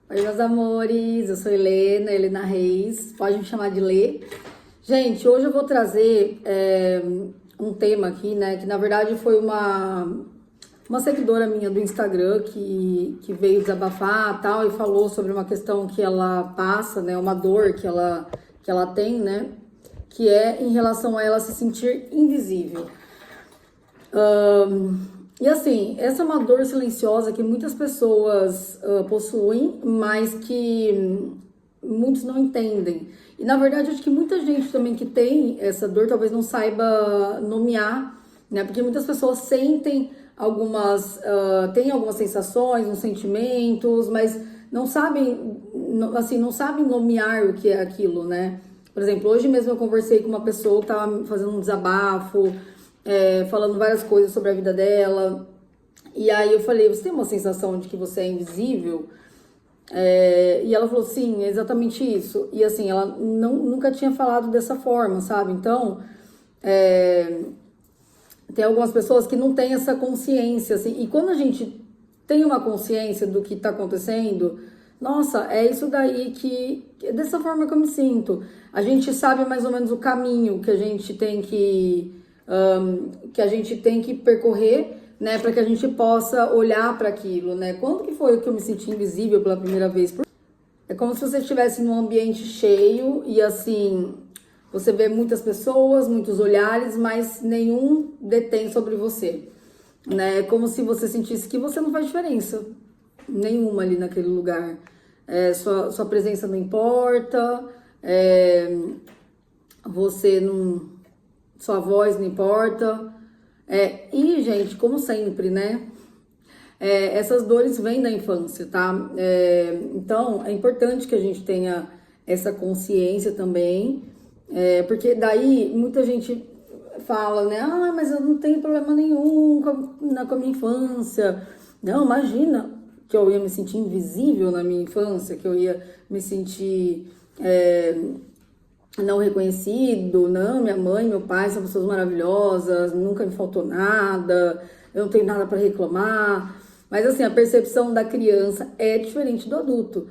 Oi, meus amores, eu sou Helena Reis, pode me chamar de Lê. Gente, hoje eu vou trazer um tema aqui, né, que na verdade foi uma seguidora minha do Instagram que veio desabafar tal e falou sobre uma questão que ela passa, né, uma dor que ela tem, né, que é em relação a ela se sentir invisível. E assim, essa é uma dor silenciosa que muitas pessoas possuem, mas que muitos não entendem. E na verdade, acho que muita gente também que tem essa dor talvez não saiba nomear, né? Porque muitas pessoas sentem têm algumas sensações, uns sentimentos, mas não sabem, assim, não sabem nomear o que é aquilo, né? Por exemplo, hoje mesmo eu conversei com uma pessoa que estava fazendo um desabafo, falando várias coisas sobre a vida dela. E aí eu falei, você tem uma sensação de que você é invisível? E ela falou, sim, é exatamente isso. E assim, ela nunca tinha falado dessa forma, sabe? Então, tem algumas pessoas que não têm essa consciência, assim. E quando a gente tem uma consciência do que tá acontecendo, nossa, é isso daí é dessa forma que eu me sinto. A gente sabe mais ou menos o caminho que a gente tem que percorrer, né, para que a gente possa olhar para aquilo, né? Quando que foi que eu me senti invisível pela primeira vez? É como se você estivesse num ambiente cheio e assim, você vê muitas pessoas, muitos olhares, mas nenhum detém sobre você, né? É como se você sentisse que você não faz diferença nenhuma ali naquele lugar. Sua presença não importa, você não, sua voz não importa. E, gente, como sempre, né? Essas dores vêm da infância, tá? Então, é importante que a gente tenha essa consciência também, porque daí muita gente fala, né? Ah, mas eu não tenho problema nenhum com a minha infância. Não, imagina que eu ia me sentir invisível na minha infância, que eu ia me sentir não reconhecido. Não, minha mãe, meu pai são pessoas maravilhosas, nunca me faltou nada, eu não tenho nada para reclamar. Mas assim, a percepção da criança é diferente do adulto.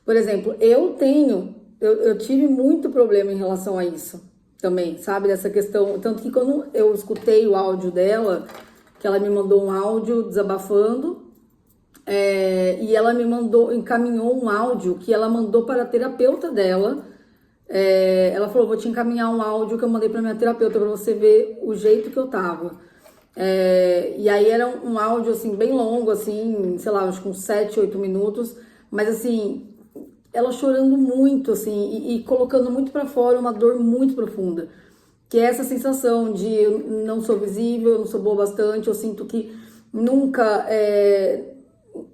Por exemplo, eu tive muito problema em relação a isso também, sabe? Dessa questão, tanto que quando eu escutei o áudio dela, que ela me mandou um áudio desabafando, e ela encaminhou um áudio que ela mandou para a terapeuta dela. Ela falou, vou te encaminhar um áudio que eu mandei para minha terapeuta para você ver o jeito que eu tava. E aí era um áudio, assim, bem longo, assim, sei lá, acho que uns 7, 8 minutos, mas assim, ela chorando muito, assim, e colocando muito pra fora uma dor muito profunda, que é essa sensação de eu não sou visível, eu não sou boa bastante, eu sinto que nunca,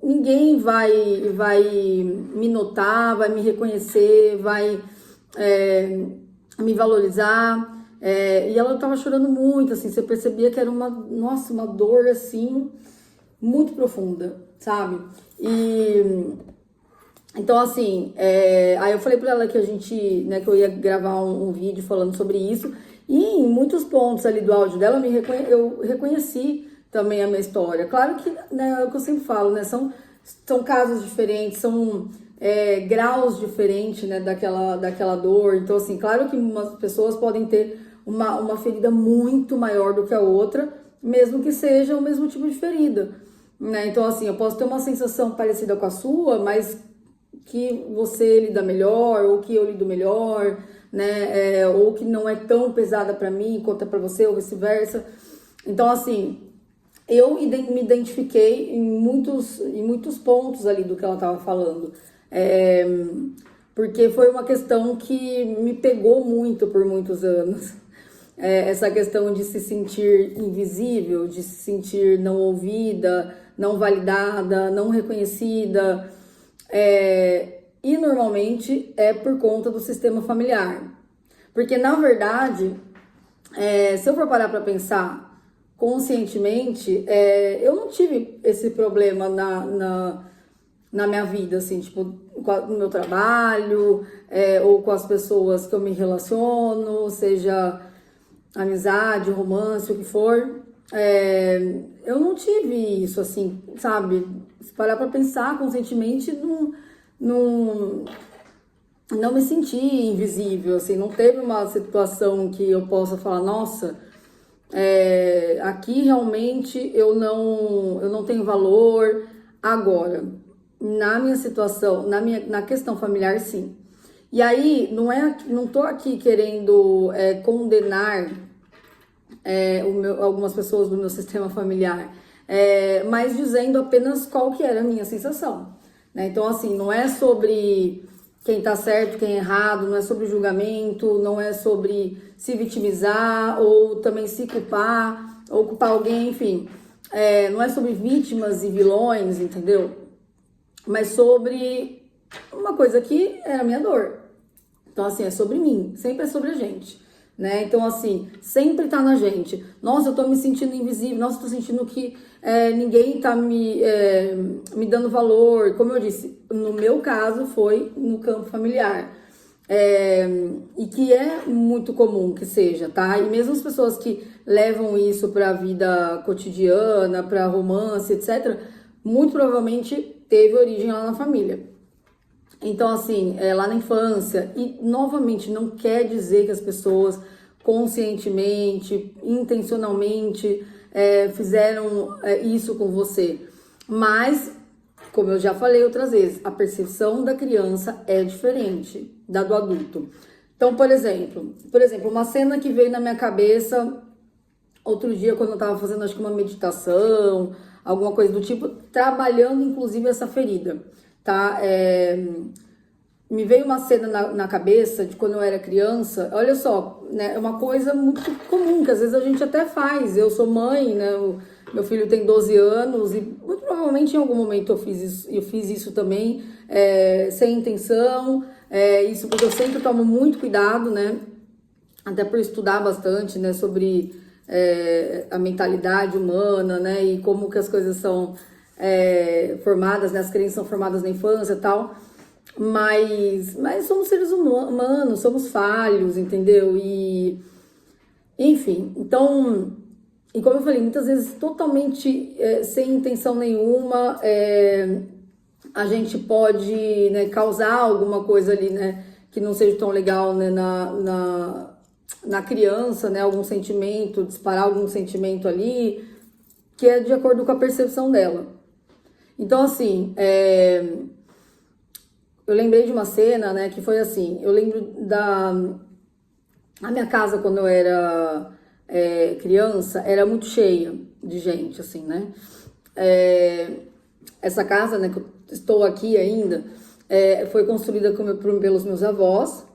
ninguém vai me notar, vai me reconhecer, vai me valorizar. E ela tava chorando muito, assim, você percebia que era uma dor, assim, muito profunda, sabe? Então, assim, aí eu falei pra ela que né, que eu ia gravar um vídeo falando sobre isso, e em muitos pontos ali do áudio dela, eu reconheci também a minha história. Claro que, né, é o que eu sempre falo, né, são casos diferentes, são graus diferentes, né, daquela dor. Então, assim, claro que umas pessoas podem ter uma ferida muito maior do que a outra, mesmo que seja o mesmo tipo de ferida, né? Então, assim, eu posso ter uma sensação parecida com a sua, mas que você lida melhor, ou que eu lido melhor, né? Ou que não é tão pesada para mim quanto é para você, ou vice-versa. Então, assim, eu me identifiquei em muitos pontos ali do que ela estava falando. Porque foi uma questão que me pegou muito por muitos anos. Essa questão de se sentir invisível, de se sentir não ouvida, não validada, não reconhecida. E normalmente é por conta do sistema familiar. Porque, na verdade, se eu for parar para pensar conscientemente, eu não tive esse problema na minha vida, assim, tipo, no meu trabalho, ou com as pessoas que eu me relaciono, seja amizade, romance, o que for. Eu não tive isso, assim, sabe? Se parar pra pensar conscientemente, não, não me senti invisível, assim, não teve uma situação que eu possa falar, nossa, aqui realmente eu não tenho valor. Agora, na minha situação, na questão familiar, sim. E aí, não tô aqui querendo condenar algumas pessoas do meu sistema familiar, mas dizendo apenas qual que era a minha sensação, né? Então, assim, não é sobre quem tá certo, quem é errado, não é sobre julgamento, não é sobre se vitimizar ou também se culpar, ou culpar alguém, enfim. Não é sobre vítimas e vilões, entendeu? Mas sobre uma coisa que era a minha dor. Então, assim, é sobre mim, sempre é sobre a gente, né? Então, assim, sempre tá na gente. Nossa, eu tô me sentindo invisível, nossa, eu tô sentindo que ninguém tá me dando valor. Como eu disse, no meu caso foi no campo familiar. E que é muito comum que seja, tá? E mesmo as pessoas que levam isso pra vida cotidiana, pra romance, etc., muito provavelmente teve origem lá na família. Então, assim, lá na infância, e novamente, não quer dizer que as pessoas conscientemente, intencionalmente fizeram isso com você. Mas, como eu já falei outras vezes, a percepção da criança é diferente da do adulto. Então, por exemplo, uma cena que veio na minha cabeça outro dia, quando eu tava fazendo, acho que uma meditação, alguma coisa do tipo, trabalhando inclusive essa ferida, tá? Me veio uma cena na cabeça de quando eu era criança. Olha só, né? É uma coisa muito comum, que às vezes a gente até faz. Eu sou mãe, né? Meu filho tem 12 anos e muito provavelmente em algum momento eu fiz isso também, sem intenção. Isso porque eu sempre tomo muito cuidado, né? Até por estudar bastante, né? Sobre a mentalidade humana, né? E como que as coisas são formadas, né? As crenças são formadas na infância e tal. Mas somos seres humanos, somos falhos, entendeu? E, enfim, então, e como eu falei, muitas vezes totalmente sem intenção nenhuma, a gente pode, né, causar alguma coisa ali, né, que não seja tão legal, né, na criança, né, algum sentimento, disparar algum sentimento ali, que é de acordo com a percepção dela. Então, assim, eu lembrei de uma cena, né, que foi assim, eu lembro a minha casa quando eu era criança, era muito cheia de gente, assim, né? Essa casa, né, que eu estou aqui ainda, foi construída pelos meus avós,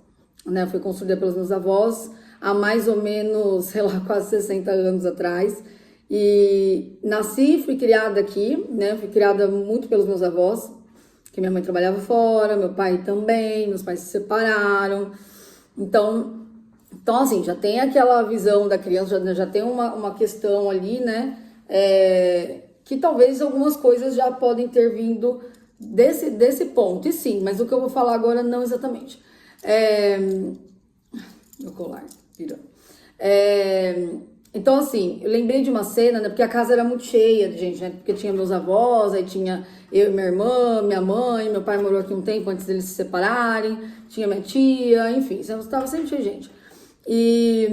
né? Foi construída pelos meus avós há mais ou menos, sei lá, quase 60 anos atrás. E nasci, fui criada aqui, né? Fui criada muito pelos meus avós, que minha mãe trabalhava fora, meu pai também, meus pais se separaram. Então assim, já tem aquela visão da criança, já tem uma questão ali, né? Que talvez algumas coisas já podem ter vindo desse ponto. E sim, mas o que eu vou falar agora não exatamente. Meu colar, virou. Então, assim, eu lembrei de uma cena, né? Porque a casa era muito cheia de gente, né? Porque tinha meus avós, aí tinha eu e minha irmã, minha mãe, meu pai morou aqui um tempo antes deles se separarem, tinha minha tia, enfim, estava sempre cheio de gente. E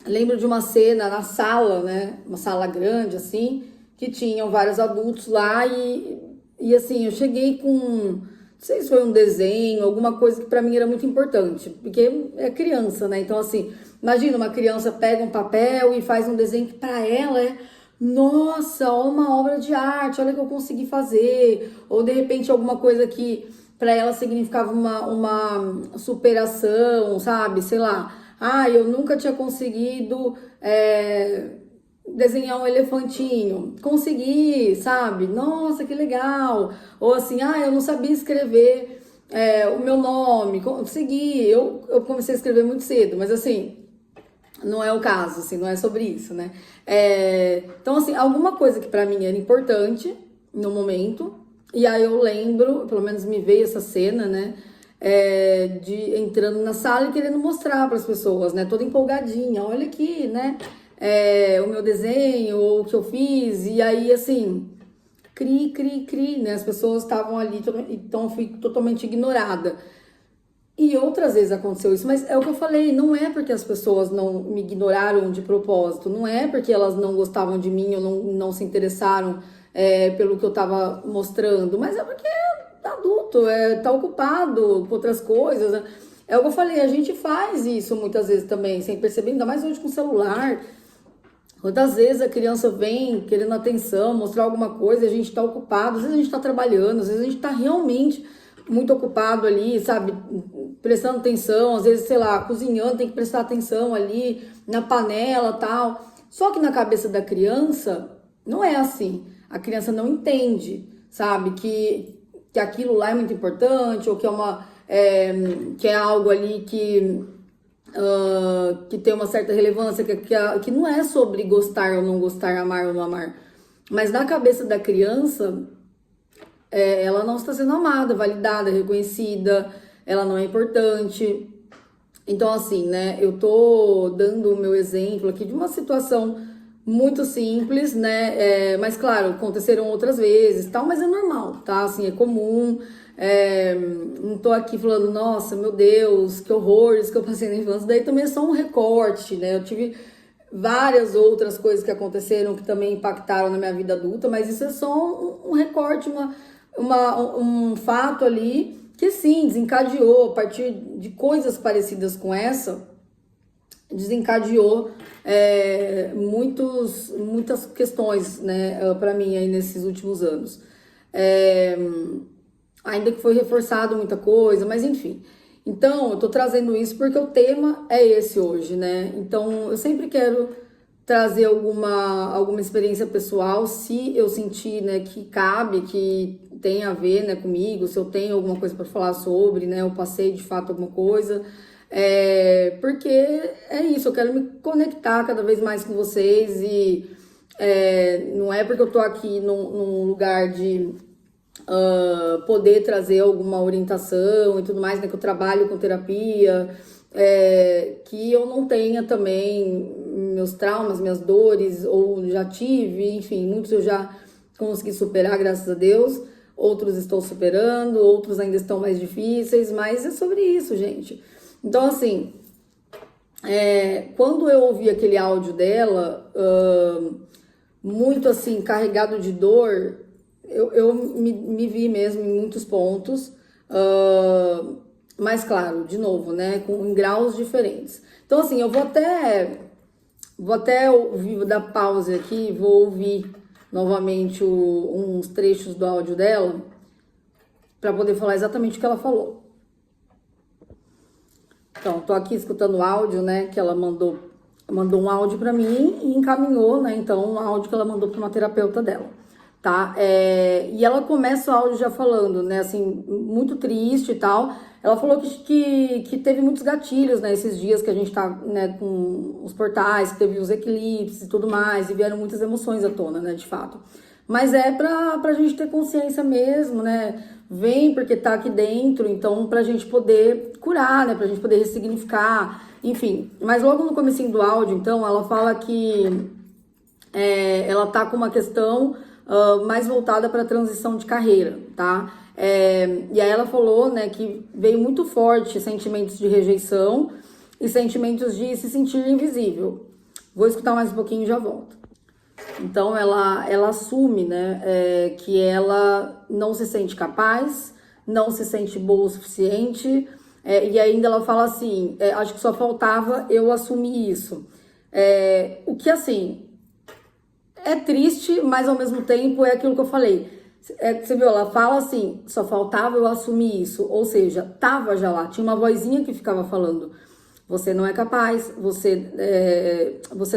lembro de uma cena na sala, né? Uma sala grande, assim, que tinham vários adultos lá e assim, eu cheguei com, não sei se foi um desenho, alguma coisa que pra mim era muito importante, porque é criança, né? Então, assim, imagina uma criança pega um papel e faz um desenho que pra ela nossa, uma obra de arte, olha o que eu consegui fazer. Ou de repente alguma coisa que pra ela significava uma superação, sabe? Sei lá. Eu nunca tinha conseguido desenhar um elefantinho. Consegui, sabe? Nossa, que legal. Ou assim, eu não sabia escrever o meu nome. Consegui. Eu comecei a escrever muito cedo, mas assim, não é o caso, assim, não é sobre isso, né? Então, assim, alguma coisa que pra mim era importante no momento, e aí eu lembro, pelo menos me veio essa cena, né? De entrando na sala e querendo mostrar para as pessoas, né? Toda empolgadinha, olha aqui, né? O meu desenho, ou o que eu fiz, e aí, assim, cri, né? As pessoas estavam ali, então eu fui totalmente ignorada. E outras vezes aconteceu isso, mas é o que eu falei, não é porque as pessoas não me ignoraram de propósito, não é porque elas não gostavam de mim ou não se interessaram pelo que eu tava mostrando, mas é porque tá adulto, tá ocupado com outras coisas, né? É o que eu falei, a gente faz isso muitas vezes também, sem perceber, ainda mais hoje com o celular. Quantas vezes a criança vem querendo atenção, mostrar alguma coisa, a gente tá ocupado, às vezes a gente tá trabalhando, às vezes a gente tá realmente muito ocupado ali, sabe, prestando atenção, às vezes, sei lá, cozinhando, tem que prestar atenção ali na panela, tal. Só que na cabeça da criança não é assim. A criança não entende, sabe, que aquilo lá é muito importante, ou que que é algo ali que tem uma certa relevância, que não é sobre gostar ou não gostar, amar ou não amar. Mas na cabeça da criança, ela não está sendo amada, validada, reconhecida, ela não é importante. Então, assim, né, eu tô dando o meu exemplo aqui de uma situação muito simples, né, mas claro, aconteceram outras vezes, tal, mas é normal, tá, assim, é comum, não tô aqui falando, nossa, meu Deus, que horrores que eu passei na infância, daí também é só um recorte, né, eu tive várias outras coisas que aconteceram que também impactaram na minha vida adulta, mas isso é só um recorte, um fato ali que sim, desencadeou a partir de coisas parecidas com essa, desencadeou muitas questões, né, para mim aí nesses últimos anos. Ainda que foi reforçado muita coisa, mas enfim. Então, eu tô trazendo isso porque o tema é esse hoje, né? Então, eu sempre quero trazer alguma experiência pessoal, se eu sentir, né, que cabe, que tem a ver, né, comigo, se eu tenho alguma coisa para falar sobre, né, eu passei de fato alguma coisa, porque é isso, eu quero me conectar cada vez mais com vocês e não é porque eu tô aqui num lugar de poder trazer alguma orientação e tudo mais, né, que eu trabalho com terapia, que eu não tenha também meus traumas, minhas dores, ou já tive, enfim, muitos eu já consegui superar, graças a Deus, outros estou superando, outros ainda estão mais difíceis, mas é sobre isso, gente. Então, assim, quando eu ouvi aquele áudio dela, muito assim, carregado de dor, eu me vi mesmo em muitos pontos, mas claro, de novo, né, em graus diferentes. Então, assim, eu vou até ouvir, dar pausa aqui, vou ouvir novamente uns trechos do áudio dela, para poder falar exatamente o que ela falou. Então, tô aqui escutando o áudio, né, que ela mandou um áudio para mim e encaminhou, né, então, um áudio que ela mandou para uma terapeuta dela, tá? E ela começa o áudio já falando, né, assim, muito triste e tal. Ela falou que teve muitos gatilhos, né, esses dias que a gente tá, né, com os portais, que teve os eclipses e tudo mais, e vieram muitas emoções à tona, né, de fato. Mas pra gente ter consciência mesmo, né, vem porque tá aqui dentro, então pra gente poder curar, né, pra gente poder ressignificar, enfim. Mas logo no comecinho do áudio, então, ela fala que ela tá com uma questão mais voltada para transição de carreira, tá? E aí ela falou, né, que veio muito forte sentimentos de rejeição e sentimentos de se sentir invisível. Vou escutar mais um pouquinho e já volto. Então ela assume, né, que ela não se sente capaz, não se sente boa o suficiente, e ainda ela fala assim, acho que só faltava eu assumir isso. O que, assim, é triste, mas ao mesmo tempo é aquilo que eu falei. Você viu, ela fala assim, só faltava eu assumir isso. Ou seja, tava já lá, tinha uma vozinha que ficava falando, você não é capaz, você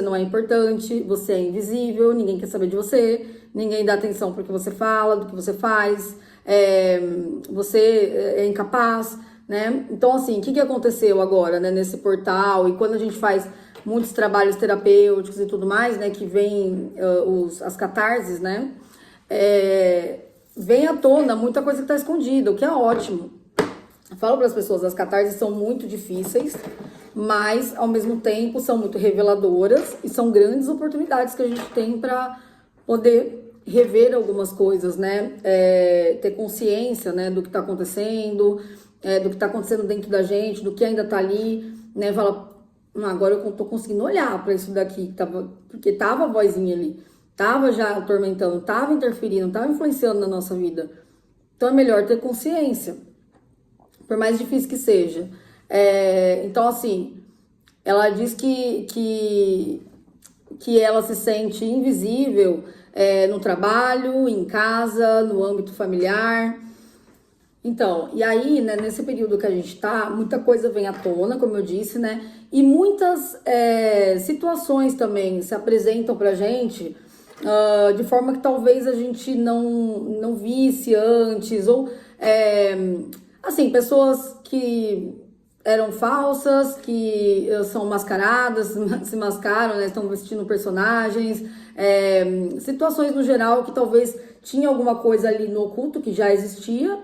não é importante, você é invisível, ninguém quer saber de você, ninguém dá atenção pro que você fala, do que você faz, você é incapaz, né? Então, assim, o que aconteceu agora, né, nesse portal? E quando a gente faz muitos trabalhos terapêuticos e tudo mais, né, que vem as catarses, né, vem à tona muita coisa que está escondida, o que é ótimo. Eu falo para as pessoas, as catarses são muito difíceis, mas ao mesmo tempo são muito reveladoras e são grandes oportunidades que a gente tem para poder rever algumas coisas, né? Ter consciência, né, do que tá acontecendo, do que tá acontecendo dentro da gente, do que ainda tá ali, né? Fala, agora eu tô conseguindo olhar para isso daqui, porque tava a vozinha ali, tava já atormentando, tava interferindo, tava influenciando na nossa vida. Então é melhor ter consciência, por mais difícil que seja. Então, assim, ela diz que ela se sente invisível no trabalho, em casa, no âmbito familiar. Então, e aí, né, nesse período que a gente tá, muita coisa vem à tona, como eu disse, né? E muitas situações também se apresentam pra gente de forma que talvez a gente não visse antes, ou assim, pessoas que eram falsas, que são mascaradas, se mascaram, né, estão vestindo personagens, situações no geral que talvez tinha alguma coisa ali no oculto que já existia.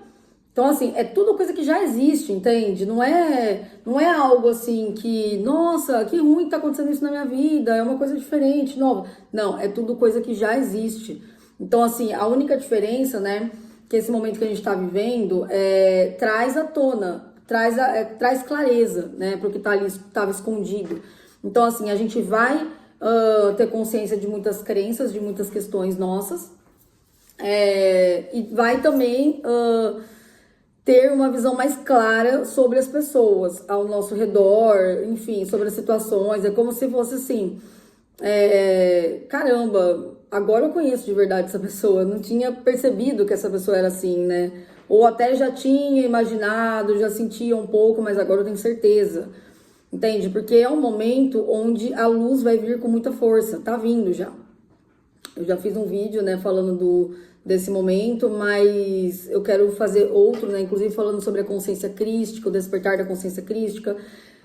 Então, assim, é tudo coisa que já existe, entende? Não é algo assim que, nossa, que ruim que tá acontecendo isso na minha vida, é uma coisa diferente, nova. Não, é tudo coisa que já existe. Então, assim, a única diferença, né, que esse momento que a gente tá vivendo traz à tona, traz clareza, né, pro que tá ali, estava escondido. Então, assim, a gente vai ter consciência de muitas crenças, de muitas questões nossas, e vai também ter uma visão mais clara sobre as pessoas ao nosso redor, enfim, sobre as situações. É como se fosse assim, caramba, agora eu conheço de verdade essa pessoa, eu não tinha percebido que essa pessoa era assim, né? Ou até já tinha imaginado, já sentia um pouco, mas agora eu tenho certeza. Entende? Porque é um momento onde a luz vai vir com muita força, tá vindo já. Eu já fiz um vídeo, né, falando desse momento, mas eu quero fazer outro, né, inclusive falando sobre a consciência crística, o despertar da consciência crística,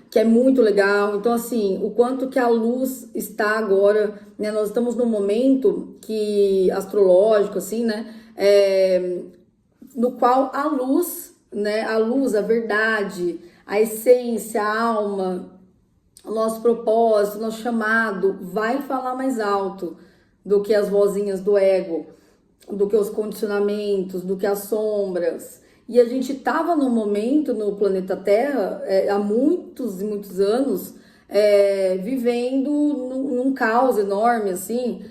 que é muito legal. Então, assim, o quanto que a luz está agora, né, nós estamos num momento que, astrológico, assim, né, no qual a luz, né, a verdade, a essência, a alma, o nosso propósito, o nosso chamado vai falar mais alto do que as vozinhas do ego, do que os condicionamentos, do que as sombras. E a gente estava num momento no planeta Terra, há muitos e muitos anos, vivendo num caos enorme, assim,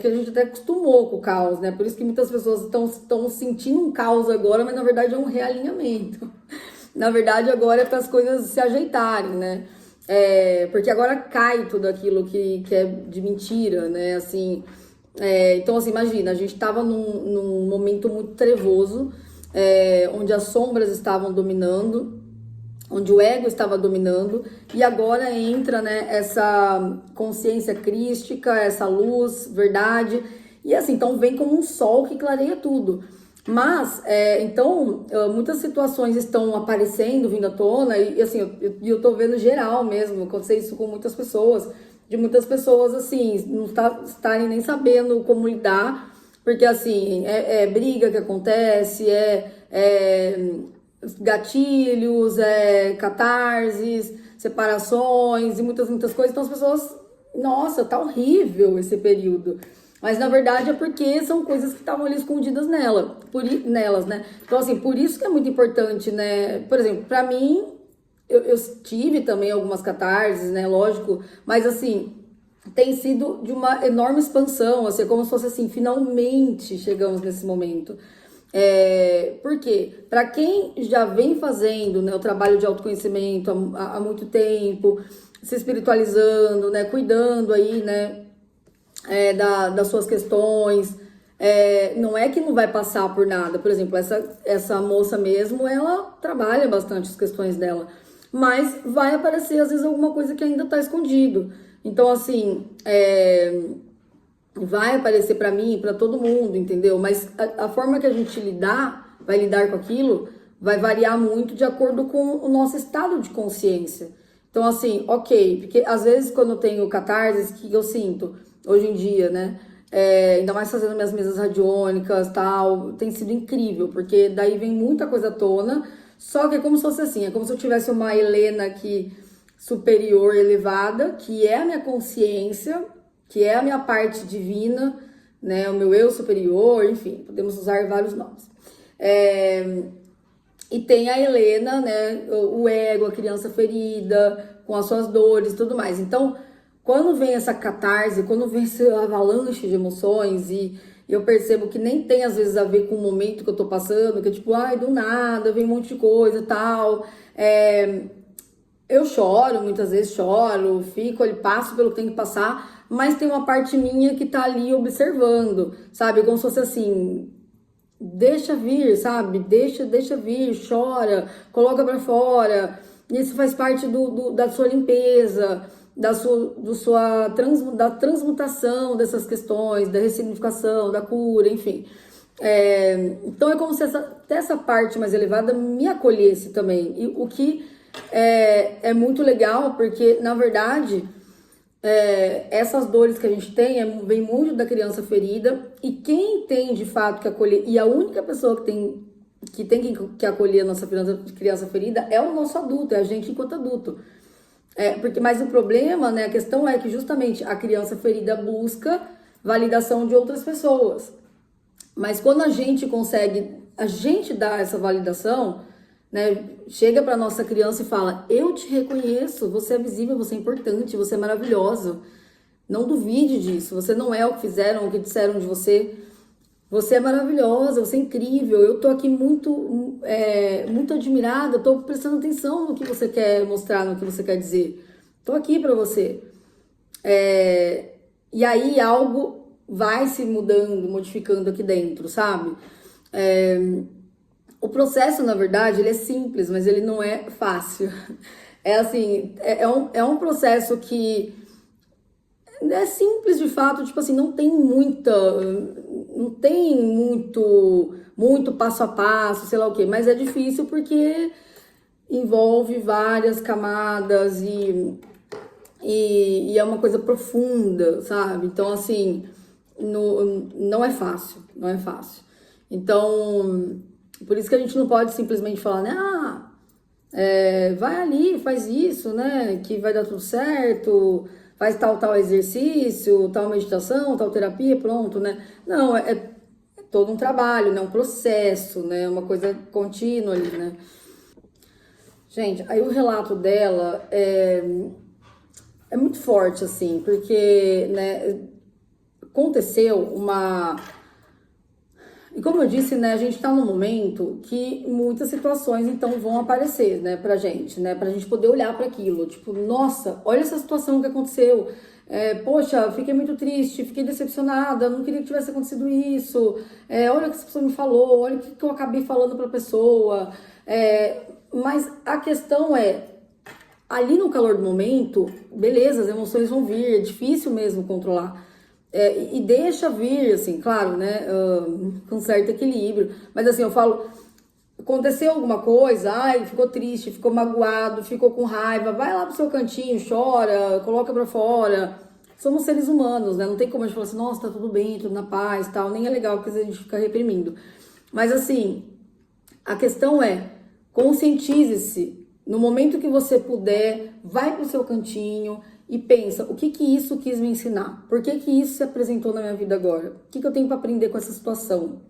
que a gente até acostumou com o caos, né? Por isso que muitas pessoas estão sentindo um caos agora, mas na verdade é um realinhamento. Na verdade, agora é para as coisas se ajeitarem, né? Porque agora cai tudo aquilo que é de mentira, né? Assim, então, assim, imagina, a gente estava num momento muito trevoso, onde as sombras estavam dominando, onde o ego estava dominando, e agora entra, né, essa consciência crística, essa luz, verdade, e assim, então vem como um sol que clareia tudo. Mas, então, muitas situações estão aparecendo, vindo à tona, e assim, eu tô vendo geral mesmo, acontecer isso com muitas pessoas, de muitas pessoas, assim, não estarem nem sabendo como lidar, porque, assim, briga que acontece, gatilhos, catarses, separações e muitas coisas, então as pessoas, nossa, tá horrível esse período. Mas na verdade é porque são coisas que estavam ali escondidas nelas, né? Então, assim, por isso que é muito importante, né? Por exemplo, pra mim, eu tive também algumas catarses, né? Lógico, mas assim, tem sido de uma enorme expansão, assim, como se fosse assim, finalmente chegamos nesse momento. Por quê? Para quem já vem fazendo, né, o trabalho de autoconhecimento há muito tempo, se espiritualizando, né, cuidando aí, né, das suas questões, não é que não vai passar por nada. Por exemplo, essa moça mesmo, ela trabalha bastante as questões dela, mas vai aparecer às vezes alguma coisa que ainda tá escondido. Então, assim, vai aparecer para mim, para todo mundo, entendeu? Mas a forma que a gente vai lidar com aquilo, vai variar muito de acordo com o nosso estado de consciência. Então, assim, ok, porque às vezes quando eu tenho catarses, o que eu sinto hoje em dia, né? Ainda mais fazendo minhas mesas radiônicas, tal, tem sido incrível, porque daí vem muita coisa à tona, só que é como se fosse assim, é como se eu tivesse uma Helena aqui superior, elevada, que é a minha consciência, que é a minha parte divina, né? O meu eu superior, enfim, podemos usar vários nomes. E tem a Helena, né? O ego, a criança ferida, com as suas dores e tudo mais. Então, quando vem essa catarse, quando vem essa avalanche de emoções e eu percebo que nem tem às vezes a ver com o momento que eu tô passando, que é tipo, ai, do nada, vem um monte de coisa e tal. Eu choro, muitas vezes choro, fico ali, passo pelo que tem que passar, mas tem uma parte minha que tá ali observando, sabe? Como se fosse assim, deixa vir, sabe? Deixa vir, chora, coloca pra fora. Isso faz parte da sua limpeza, da transmutação dessas questões, da ressignificação, da cura, enfim. Então é como se essa parte mais elevada me acolhesse também. E o que é muito legal, porque na verdade essas dores que a gente tem vem muito da criança ferida, e quem tem de fato que acolher, e a única pessoa que acolher a nossa criança ferida é o nosso adulto, é a gente enquanto adulto. Mas o problema, né, a questão é que justamente a criança ferida busca validação de outras pessoas. Mas quando a gente consegue, a gente dá essa validação, né, chega para nossa criança e fala: eu te reconheço, você é visível, você é importante, você é maravilhosa. Não duvide disso, você não é o que fizeram, o que disseram de você. Você é maravilhosa, você é incrível. Eu tô aqui muito admirada, tô prestando atenção no que você quer mostrar, no que você quer dizer. Tô aqui para você. E aí algo vai se mudando, modificando aqui dentro, sabe? O processo, na verdade, ele é simples, mas ele não é fácil. É assim, é um processo que é simples de fato, tipo assim, não tem muito passo a passo, sei lá o quê, mas é difícil porque envolve várias camadas e é uma coisa profunda, sabe? Então, assim, não é fácil, não é fácil. Então, por isso que a gente não pode simplesmente falar, né, vai ali, faz isso, né, que vai dar tudo certo, faz tal exercício, tal meditação, tal terapia, pronto, né? Não, é todo um trabalho, né, um processo, né, uma coisa contínua ali, né? Gente, aí o relato dela é muito forte, assim, porque, né, aconteceu uma... E como eu disse, né, a gente tá num momento que muitas situações, então, vão aparecer, né, pra gente poder olhar para aquilo, tipo, nossa, olha essa situação que aconteceu, poxa, fiquei muito triste, fiquei decepcionada, não queria que tivesse acontecido isso, olha o que essa pessoa me falou, olha o que eu acabei falando pra pessoa, mas a questão ali no calor do momento, beleza, as emoções vão vir, é difícil mesmo controlar, e deixa vir, assim, claro, né, com certo equilíbrio, mas assim, eu falo, aconteceu alguma coisa, ai, ficou triste, ficou magoado, ficou com raiva, vai lá pro seu cantinho, chora, coloca pra fora. Somos seres humanos, né, não tem como a gente falar assim, nossa, tá tudo bem, tudo na paz, tal, nem é legal porque a gente fica reprimindo. Mas assim, a questão conscientize-se, no momento que você puder, vai pro seu cantinho, e pensa, o que isso quis me ensinar? Por que isso se apresentou na minha vida agora? O que eu tenho para aprender com essa situação?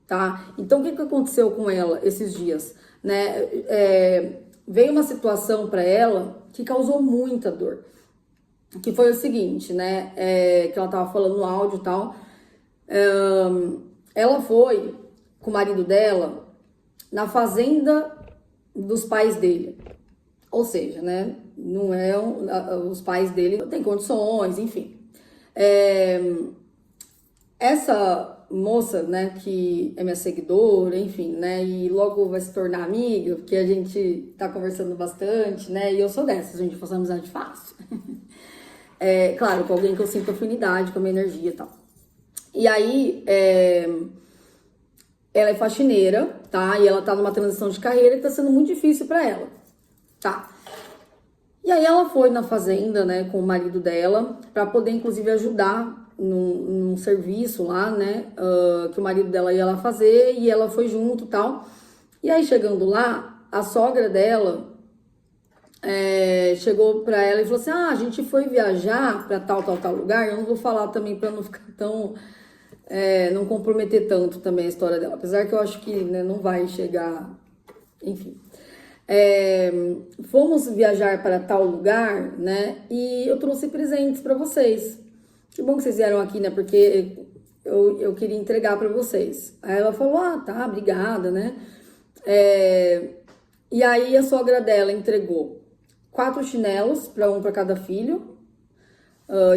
Tá? Então, o que aconteceu com ela esses dias? Né? Veio uma situação para ela que causou muita dor. Que foi o seguinte, né? Que ela tava falando no áudio e tal. Ela foi com o marido dela na fazenda dos pais dele. Ou seja, né, não os pais dele não têm condições, enfim. Essa moça, né, que é minha seguidora, enfim, né, e logo vai se tornar amiga, porque a gente tá conversando bastante, né, e eu sou dessas, a gente faz amizade fácil. Claro, com alguém que eu sinto afinidade, com a minha energia e tal. E aí, ela é faxineira, tá, e ela tá numa transição de carreira que tá sendo muito difícil pra ela. Tá. E aí ela foi na fazenda, né, com o marido dela, para poder inclusive ajudar num serviço lá, né, que o marido dela ia lá fazer, e ela foi junto e tal. E aí chegando lá, a sogra dela chegou para ela e falou assim: a gente foi viajar para tal lugar. Eu não vou falar também para não ficar tão não comprometer tanto também a história dela. Apesar que eu acho que, né, não vai chegar, enfim. Fomos viajar para tal lugar, né? E eu trouxe presentes para vocês. Que bom que vocês vieram aqui, né? Porque eu queria entregar para vocês. Aí ela falou, ah, tá, obrigada, né? E aí a sogra dela entregou 4 chinelos, um para cada filho.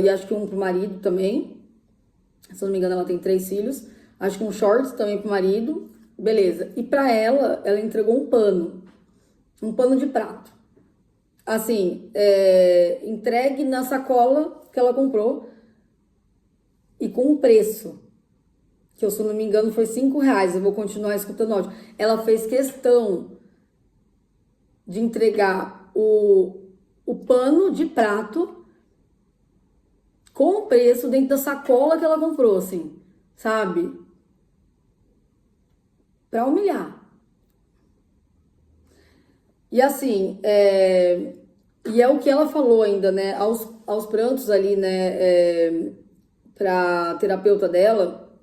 E acho que um pro marido também. Se eu não me engano, ela tem 3 filhos. Acho que um shorts também pro marido. Beleza. E para ela entregou um pano. Um pano de prato. Assim, entregue na sacola que ela comprou. E com um preço. Que, se eu não me engano, foi R$5. Eu vou continuar escutando áudio. Ela fez questão de entregar o pano de prato com o preço dentro da sacola que ela comprou, assim, sabe? Pra humilhar. E assim, e é o que ela falou ainda, né? Aos prantos ali, né? Pra terapeuta dela.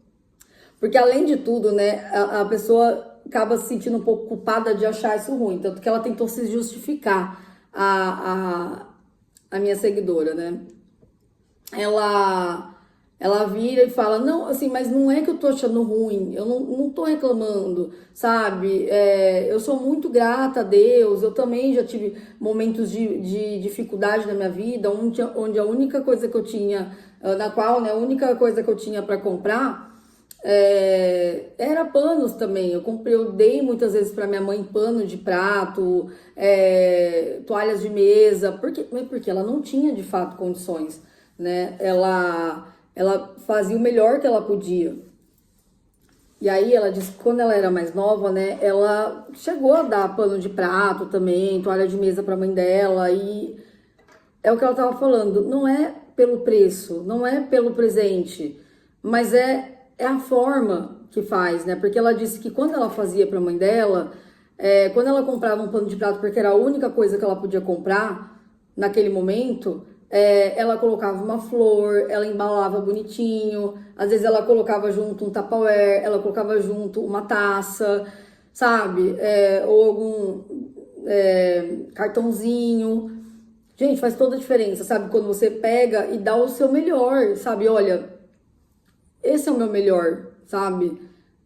Porque além de tudo, né? A pessoa acaba se sentindo um pouco culpada de achar isso ruim. Tanto que ela tentou se justificar, a minha seguidora, né? Ela vira e fala, não, assim, mas não é que eu tô achando ruim, eu não tô reclamando, sabe? Eu sou muito grata a Deus, eu também já tive momentos de dificuldade na minha vida, onde a única coisa que eu tinha, na qual, né, a única coisa que eu tinha para comprar era panos também. Eu dei muitas vezes para minha mãe pano de prato, toalhas de mesa, porque ela não tinha de fato condições, né? Ela fazia o melhor que ela podia. E aí ela disse que quando ela era mais nova, né, ela chegou a dar pano de prato também, toalha de mesa para mãe dela, e é o que ela tava falando, não é pelo preço, não é pelo presente, mas é a forma que faz, né? Porque ela disse que quando ela fazia para mãe dela, quando ela comprava um pano de prato, porque era a única coisa que ela podia comprar naquele momento, ela colocava uma flor, ela embalava bonitinho, às vezes ela colocava junto um Tupperware, ela colocava junto uma taça, sabe? Ou algum cartãozinho. Gente, faz toda a diferença, sabe? Quando você pega e dá o seu melhor, sabe? Olha, esse é o meu melhor, sabe?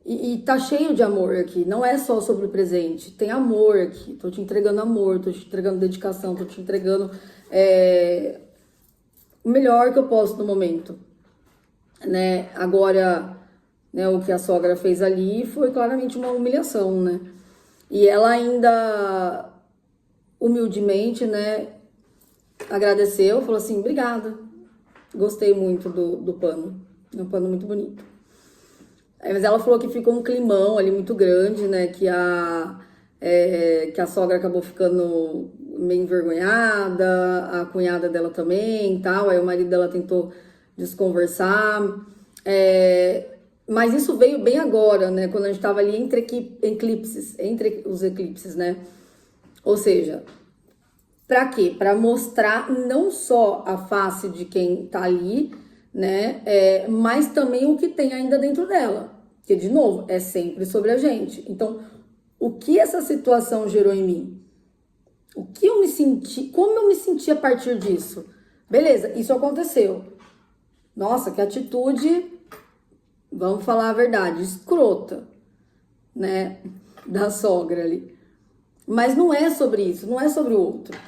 E tá cheio de amor aqui, não é só sobre o presente, tem amor aqui. Tô te entregando amor, tô te entregando dedicação, tô te entregando o melhor que eu posso no momento, né? Agora, né, o que a sogra fez ali foi claramente uma humilhação, né? E ela ainda, humildemente, né, agradeceu, falou assim, obrigada, gostei muito do pano, é um pano muito bonito. Mas ela falou que ficou um climão ali muito grande, né, que a sogra acabou ficando meio envergonhada, a cunhada dela também e tal, aí o marido dela tentou desconversar, mas isso veio bem agora, né, quando a gente tava ali entre os eclipses, né, ou seja, pra quê? Pra mostrar não só a face de quem tá ali, né, mas também o que tem ainda dentro dela, que de novo, é sempre sobre a gente. Então, o que essa situação gerou em mim? O que eu me senti, como eu me senti a partir disso? Beleza, isso aconteceu. Nossa, que atitude, vamos falar a verdade, escrota, né, da sogra ali. Mas não é sobre isso, não é sobre o outro.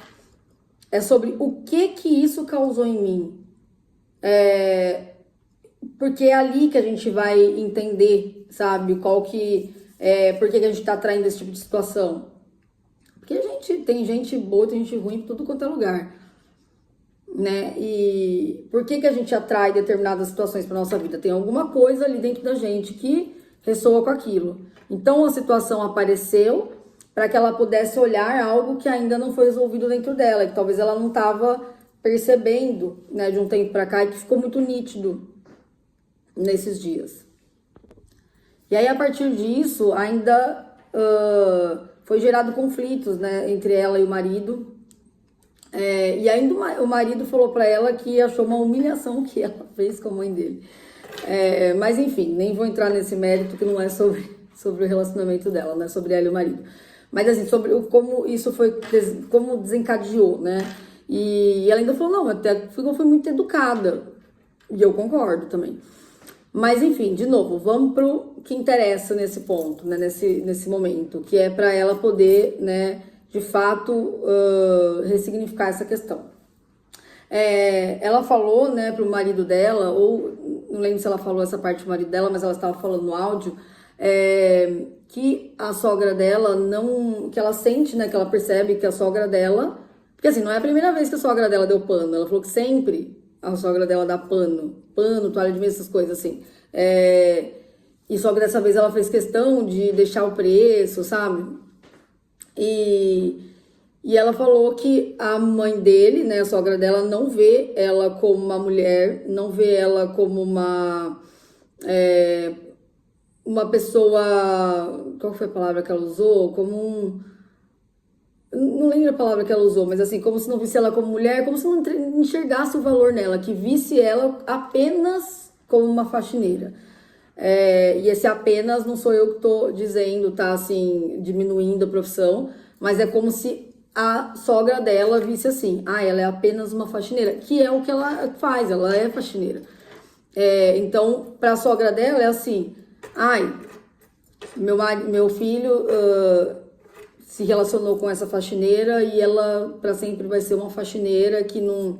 É sobre o que isso causou em mim. Porque é ali que a gente vai entender, sabe, por que a gente tá atraindo esse tipo de situação. Porque tem gente boa, tem gente ruim em tudo quanto é lugar, né? E por que a gente atrai determinadas situações para nossa vida? Tem alguma coisa ali dentro da gente que ressoa com aquilo. Então a situação apareceu para que ela pudesse olhar algo que ainda não foi resolvido dentro dela, que talvez ela não estava percebendo, né, de um tempo para cá, e que ficou muito nítido nesses dias. E aí, a partir disso, ainda foi gerado conflitos, né, entre ela e o marido. E ainda o marido falou para ela que achou uma humilhação que ela fez com a mãe dele. Mas enfim, nem vou entrar nesse mérito que não é sobre o relacionamento dela, né? Sobre ela e o marido. Mas assim, sobre como isso como desencadeou, né? E ela ainda falou, não, até eu fui muito educada. E eu concordo também. Mas enfim, de novo, vamos pro que interessa nesse ponto, né? Nesse momento, que é para ela poder, né, de fato, ressignificar essa questão. Ela falou, né, pro marido dela, ou não lembro se ela falou essa parte do marido dela, mas ela estava falando no áudio, que a sogra dela não, que ela sente, né, que ela percebe que a sogra dela, porque assim, não é a primeira vez que a sogra dela deu pano, ela falou que sempre a sogra dela dá pano, toalha de mesa, essas coisas assim, e só que dessa vez ela fez questão de deixar o preço, sabe, e ela falou que a mãe dele, né, a sogra dela, não vê ela como uma mulher, não vê ela como uma pessoa, qual foi a palavra que ela usou? Não lembro a palavra que ela usou, mas assim, como se não visse ela como mulher, como se não enxergasse o valor nela, que visse ela apenas como uma faxineira. E esse apenas não sou eu que tô dizendo, tá, assim, diminuindo a profissão, mas é como se a sogra dela visse assim, ela é apenas uma faxineira, que é o que ela faz, ela é faxineira. Então, para a sogra dela é assim, meu filho se relacionou com essa faxineira e ela para sempre vai ser uma faxineira que não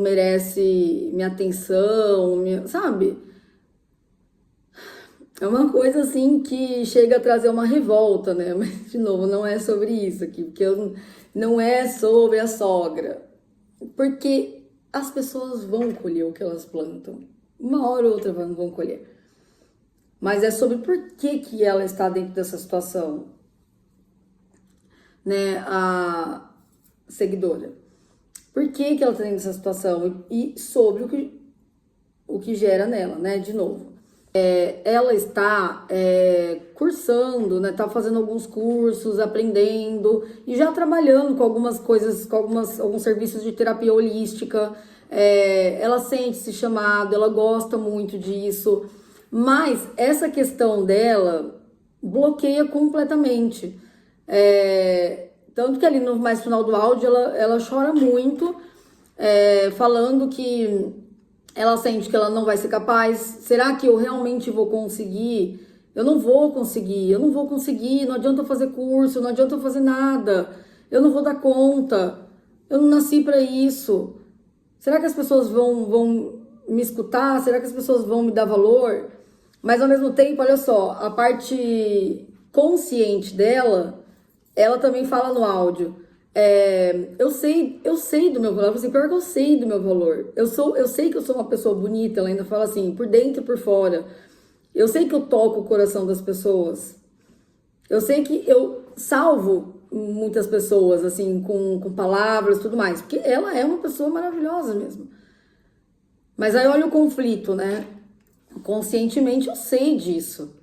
merece minha atenção, sabe? É uma coisa assim que chega a trazer uma revolta, né? Mas, de novo, não é sobre isso aqui, porque não é sobre a sogra. Porque as pessoas vão colher o que elas plantam. Uma hora ou outra vão colher. Mas é sobre por que ela está dentro dessa situação, né? A seguidora. Por que ela está dentro dessa situação? E sobre o que gera nela, né? De novo. Ela está cursando, né? Tá fazendo alguns cursos, aprendendo e já trabalhando com algumas coisas, com alguns serviços de terapia holística. Ela sente-se chamada, ela gosta muito disso, mas essa questão dela bloqueia completamente. Tanto que ali no mais final do áudio ela chora muito, falando que ela sente que ela não vai ser capaz. Será que eu realmente vou conseguir? Eu não vou conseguir, não adianta eu fazer curso, não adianta eu fazer nada, eu não vou dar conta, eu não nasci para isso. Será que as pessoas vão me escutar? Será que as pessoas vão me dar valor? Mas ao mesmo tempo, olha só, a parte consciente dela, ela também fala no áudio. Eu sei do meu valor. Assim, pior que eu sei do meu valor. Eu sei que eu sou uma pessoa bonita. Ela ainda fala assim, por dentro e por fora. Eu sei que eu toco o coração das pessoas. Eu sei que eu salvo muitas pessoas, assim, com palavras e tudo mais. Porque ela é uma pessoa maravilhosa mesmo. Mas aí olha o conflito, né? Conscientemente eu sei disso.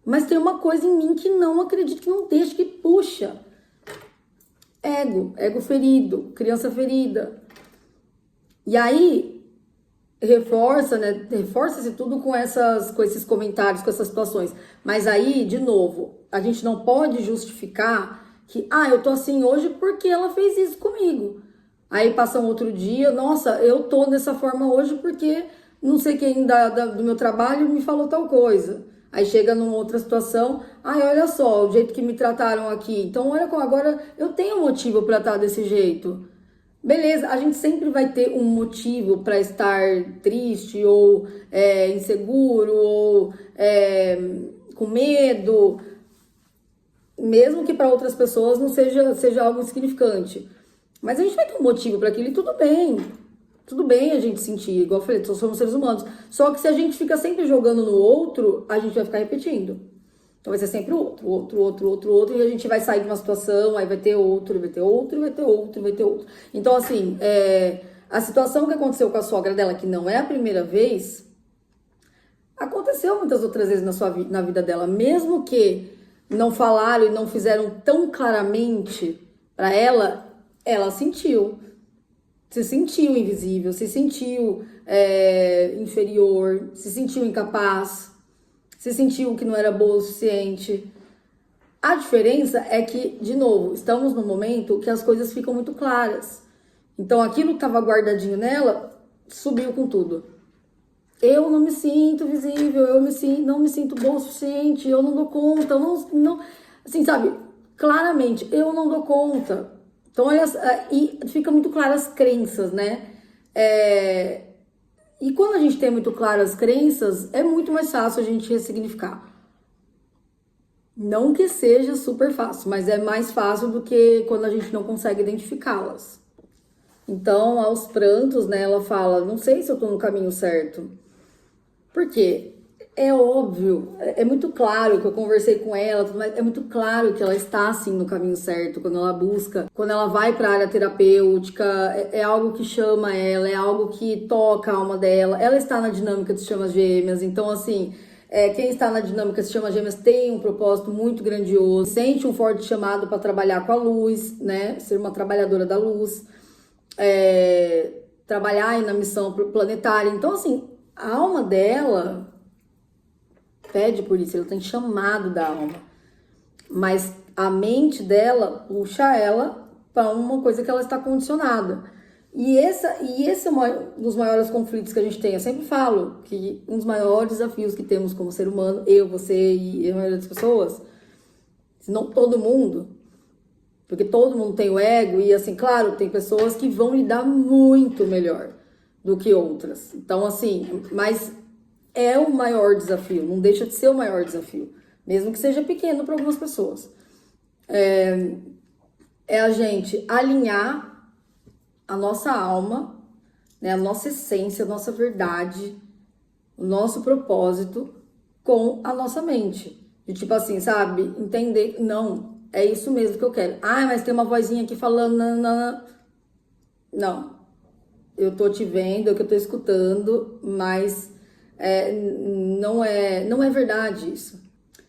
Mas tem uma coisa em mim que não acredito, que não deixa, que puxa. Ego ferido, criança ferida. E aí, reforça-se tudo com esses comentários, com essas situações. Mas aí, de novo, a gente não pode justificar que, eu tô assim hoje porque ela fez isso comigo. Aí passa um outro dia, nossa, eu tô dessa forma hoje porque não sei quem do meu trabalho me falou tal coisa. Aí chega numa outra situação, olha só, o jeito que me trataram aqui. Então, olha como agora eu tenho motivo para estar desse jeito. Beleza, a gente sempre vai ter um motivo para estar triste, ou inseguro, ou com medo, mesmo que para outras pessoas não seja algo insignificante. Mas a gente vai ter um motivo para aquilo e tudo bem. Tudo bem a gente sentir, igual eu falei, somos seres humanos. Só que se a gente fica sempre jogando no outro, a gente vai ficar repetindo. Então vai ser sempre outro, e a gente vai sair de uma situação, aí vai ter outro, vai ter outro, vai ter outro, vai ter outro. Então, assim, a situação que aconteceu com a sogra dela, que não é a primeira vez, aconteceu muitas outras vezes na vida dela. Mesmo que não falaram e não fizeram tão claramente para ela, ela sentiu. se sentiu invisível, se sentiu inferior, se sentiu incapaz, se sentiu que não era boa o suficiente. A diferença é que, de novo, estamos num momento que as coisas ficam muito claras. Então, aquilo que estava guardadinho nela, subiu com tudo. Eu não me sinto visível, não me sinto boa o suficiente, eu não dou conta, assim, sabe? Claramente, eu não dou conta. Então, olha, e fica muito claro as crenças, né? E quando a gente tem muito claro as crenças, é muito mais fácil a gente ressignificar. Não que seja super fácil, mas é mais fácil do que quando a gente não consegue identificá-las. Então, aos prantos, né, ela fala, não sei se eu tô no caminho certo. Por quê? É óbvio, é muito claro que eu conversei com ela, mas é muito claro que ela está, assim, no caminho certo, quando ela busca, quando ela vai para a área terapêutica, é algo que chama ela, é algo que toca a alma dela, ela está na dinâmica de chamas gêmeas, então, assim, quem está na dinâmica de chamas gêmeas tem um propósito muito grandioso, sente um forte chamado para trabalhar com a luz, né, ser uma trabalhadora da luz, trabalhar aí na missão planetária, então, assim, a alma dela pede por isso, ela tem chamado da alma. Mas a mente dela puxa ela para uma coisa que ela está condicionada. E esse é um dos maiores conflitos que a gente tem. Eu sempre falo que um dos maiores desafios que temos como ser humano, eu, você e a maioria das pessoas, se não todo mundo, porque todo mundo tem o ego, e assim, claro, tem pessoas que vão lidar muito melhor do que outras. Então, assim, mas é o maior desafio, não deixa de ser o maior desafio, mesmo que seja pequeno para algumas pessoas. É a gente alinhar a nossa alma, né, a nossa essência, a nossa verdade, o nosso propósito com a nossa mente. De tipo assim, sabe? Entender, não, é isso mesmo que eu quero. Ah, mas tem uma vozinha aqui falando, não. Eu tô te vendo, é o que eu tô escutando, mas não é verdade isso.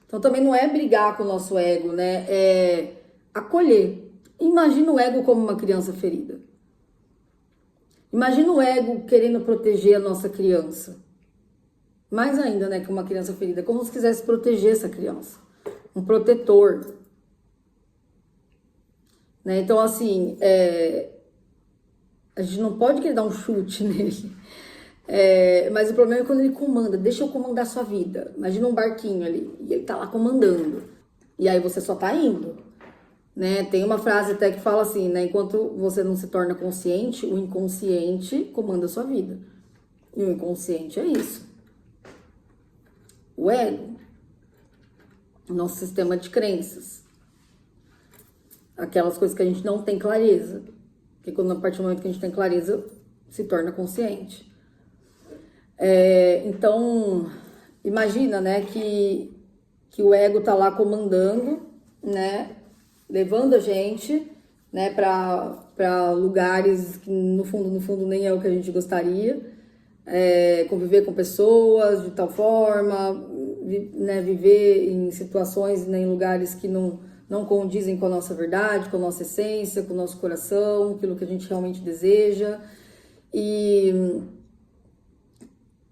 Então também não é brigar com o nosso ego, né? É acolher. Imagina o ego como uma criança ferida. Imagina o ego querendo proteger a nossa criança. Mais ainda, né, que uma criança ferida. Como se quisesse proteger essa criança. Um protetor. Né? Então, assim, a gente não pode querer dar um chute nele. Mas o problema é quando ele comanda. Deixa eu comandar a sua vida. Imagina um barquinho ali. E ele tá lá comandando. E aí você só tá indo. Né? Tem uma frase até que fala assim, né? Enquanto você não se torna consciente, o inconsciente comanda a sua vida. E o inconsciente é isso. O ego. Nosso sistema de crenças. Aquelas coisas que a gente não tem clareza. Porque quando, a partir do momento que a gente tem clareza, se torna consciente. Então, imagina, né, que o ego tá lá comandando, né, levando a gente, né, para lugares que no fundo nem é o que a gente gostaria, conviver com pessoas de tal forma, né, viver em situações, né, em lugares que não condizem com a nossa verdade, com a nossa essência, com o nosso coração, aquilo que a gente realmente deseja.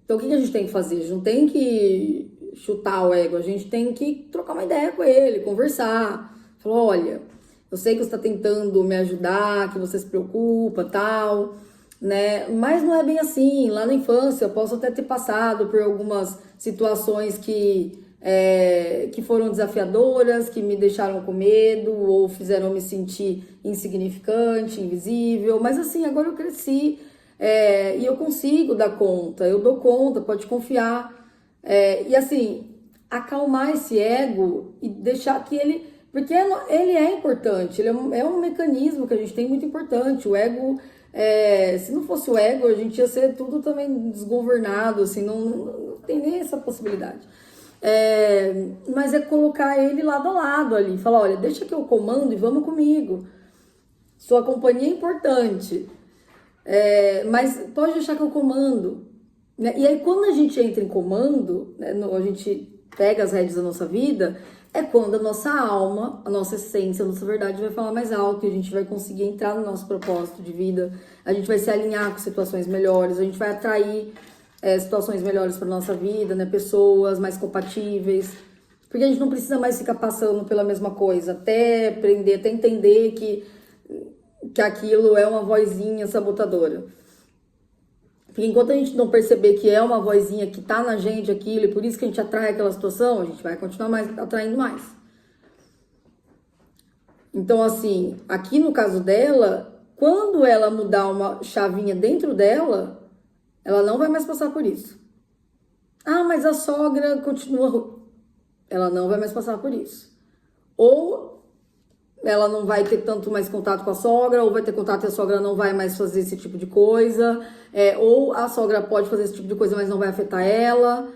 Então, o que a gente tem que fazer? A gente não tem que chutar o ego, a gente tem que trocar uma ideia com ele, conversar. Falar, olha, eu sei que você está tentando me ajudar, que você se preocupa, tal, né? Mas não é bem assim. Lá na infância, eu posso até ter passado por algumas situações que foram desafiadoras, que me deixaram com medo ou fizeram me sentir insignificante, invisível. Mas assim, agora eu cresci. E eu consigo dar conta, eu dou conta, pode confiar. E assim, acalmar esse ego e deixar que ele... Porque ele é importante, ele é um mecanismo que a gente tem muito importante. O ego, se não fosse o ego, a gente ia ser tudo também desgovernado, assim, não tem nem essa possibilidade. Mas é colocar ele lado a lado ali, falar, olha, deixa que eu comando e vamos comigo. Sua companhia é importante. Mas pode deixar que eu comando, né? E aí quando a gente entra em comando, né, a gente pega as rédeas da nossa vida, é quando a nossa alma, a nossa essência, a nossa verdade vai falar mais alto e a gente vai conseguir entrar no nosso propósito de vida, a gente vai se alinhar com situações melhores, a gente vai atrair situações melhores para nossa vida, né? Pessoas mais compatíveis, porque a gente não precisa mais ficar passando pela mesma coisa, até aprender, até entender que aquilo é uma vozinha sabotadora. Porque enquanto a gente não perceber que é uma vozinha que tá na gente aquilo, e por isso que a gente atrai aquela situação, a gente vai continuar atraindo mais. Então, assim, aqui no caso dela, quando ela mudar uma chavinha dentro dela, ela não vai mais passar por isso. Ah, mas a sogra continua. Ela não vai mais passar por isso. Ou ela não vai ter tanto mais contato com a sogra, ou vai ter contato e a sogra não vai mais fazer esse tipo de coisa, ou a sogra pode fazer esse tipo de coisa, mas não vai afetar ela,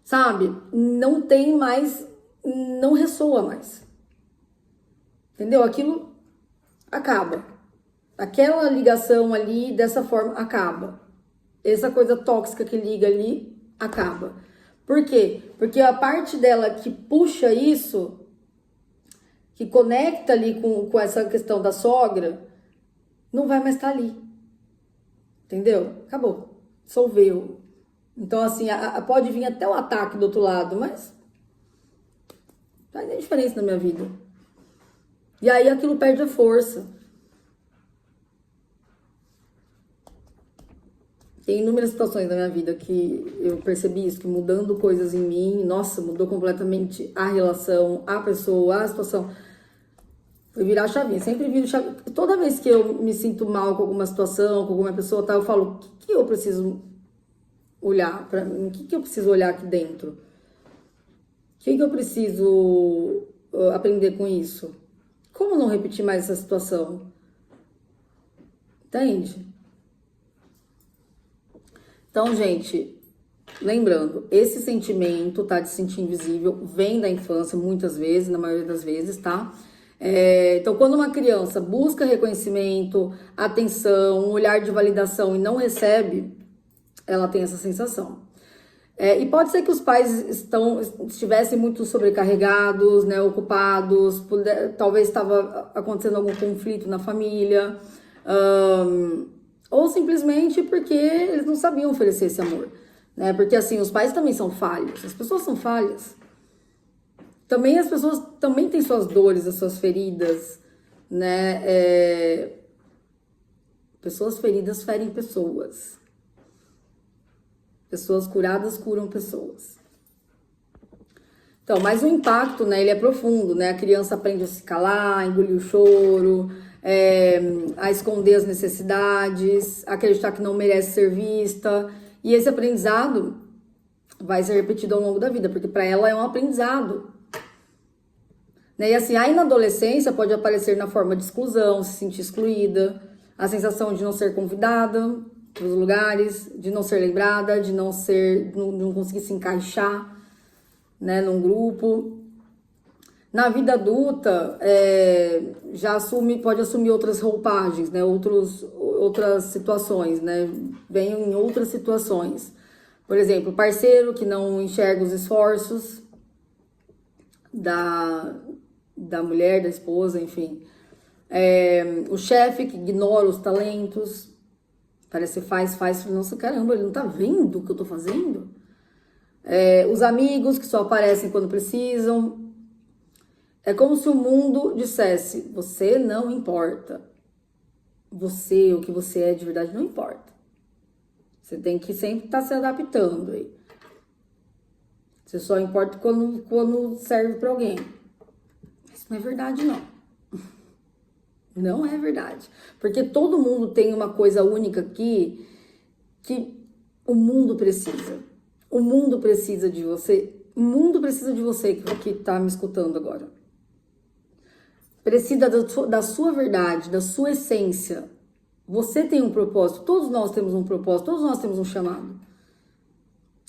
sabe? Não tem mais, não ressoa mais. Entendeu? Aquilo acaba. Aquela ligação ali, dessa forma, acaba. Essa coisa tóxica que liga ali, acaba. Por quê? Porque a parte dela que puxa isso, que conecta ali com essa questão da sogra, não vai mais estar ali. Entendeu? Acabou. Dissolveu. Então, assim, pode vir até o ataque do outro lado, mas faz a diferença na minha vida. E aí aquilo perde a força. Tem inúmeras situações na minha vida que eu percebi isso, que mudando coisas em mim, nossa, mudou completamente a relação, a pessoa, a situação. Foi virar a chavinha, sempre viro chavinha. Toda vez que eu me sinto mal com alguma situação, com alguma pessoa, tá, eu falo, o que eu preciso olhar para mim? O que eu preciso olhar aqui dentro? O que eu preciso aprender com isso? Como não repetir mais essa situação? Entende? Então, gente, lembrando, esse sentimento, tá, de se sentir invisível, vem da infância, muitas vezes, na maioria das vezes, tá? Então, quando uma criança busca reconhecimento, atenção, um olhar de validação e não recebe, ela tem essa sensação. E pode ser que os pais estivessem muito sobrecarregados, né, ocupados, talvez estava acontecendo algum conflito na família, ou simplesmente porque eles não sabiam oferecer esse amor, né? Porque assim, os pais também são falhos, as pessoas são falhas. Também as pessoas também têm suas dores, as suas feridas, né? Pessoas feridas ferem pessoas. Pessoas curadas curam pessoas. Então, mas o impacto, né, ele é profundo, né? A criança aprende a se calar, a engolir o choro, a esconder as necessidades, a acreditar que não merece ser vista. E esse aprendizado vai ser repetido ao longo da vida, porque para ela é um aprendizado. Né? E assim, aí na adolescência pode aparecer na forma de exclusão, se sentir excluída, a sensação de não ser convidada para os lugares, de não ser lembrada, de não conseguir se encaixar, né, num grupo. Na vida adulta, pode assumir outras roupagens, né, outras situações, né, vem em outras situações. Por exemplo, parceiro que não enxerga os esforços da mulher, da esposa, enfim. O chefe que ignora os talentos, parece que faz, nossa, caramba, ele não tá vendo o que eu tô fazendo? Os amigos que só aparecem quando precisam. É como se o mundo dissesse, você não importa. Você, o que você é de verdade, não importa. Você tem que sempre estar se adaptando aí. Você só importa quando serve para alguém. Isso não é verdade, não. Não é verdade. Porque todo mundo tem uma coisa única aqui que o mundo precisa. O mundo precisa de você. O mundo precisa de você que tá me escutando agora. Precisa da sua verdade, da sua essência. Você tem um propósito. Todos nós temos um propósito. Todos nós temos um chamado.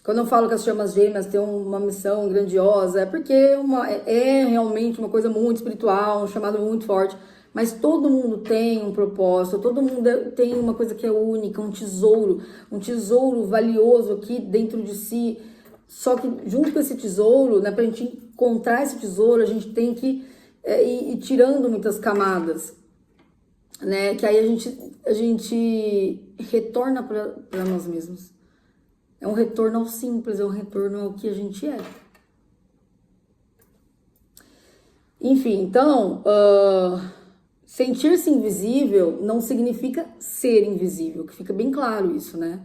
Quando eu falo que as chamas gêmeas têm uma missão grandiosa, é porque é realmente uma coisa muito espiritual, um chamado muito forte. Mas todo mundo tem um propósito, todo mundo tem uma coisa que é única, um tesouro valioso aqui dentro de si. Só que junto com esse tesouro, né, pra gente encontrar esse tesouro, a gente tem que ir tirando muitas camadas, né? Que aí a gente retorna para nós mesmos. É um retorno ao simples, é um retorno ao que a gente é. Enfim, então, sentir-se invisível não significa ser invisível, que fica bem claro isso, né?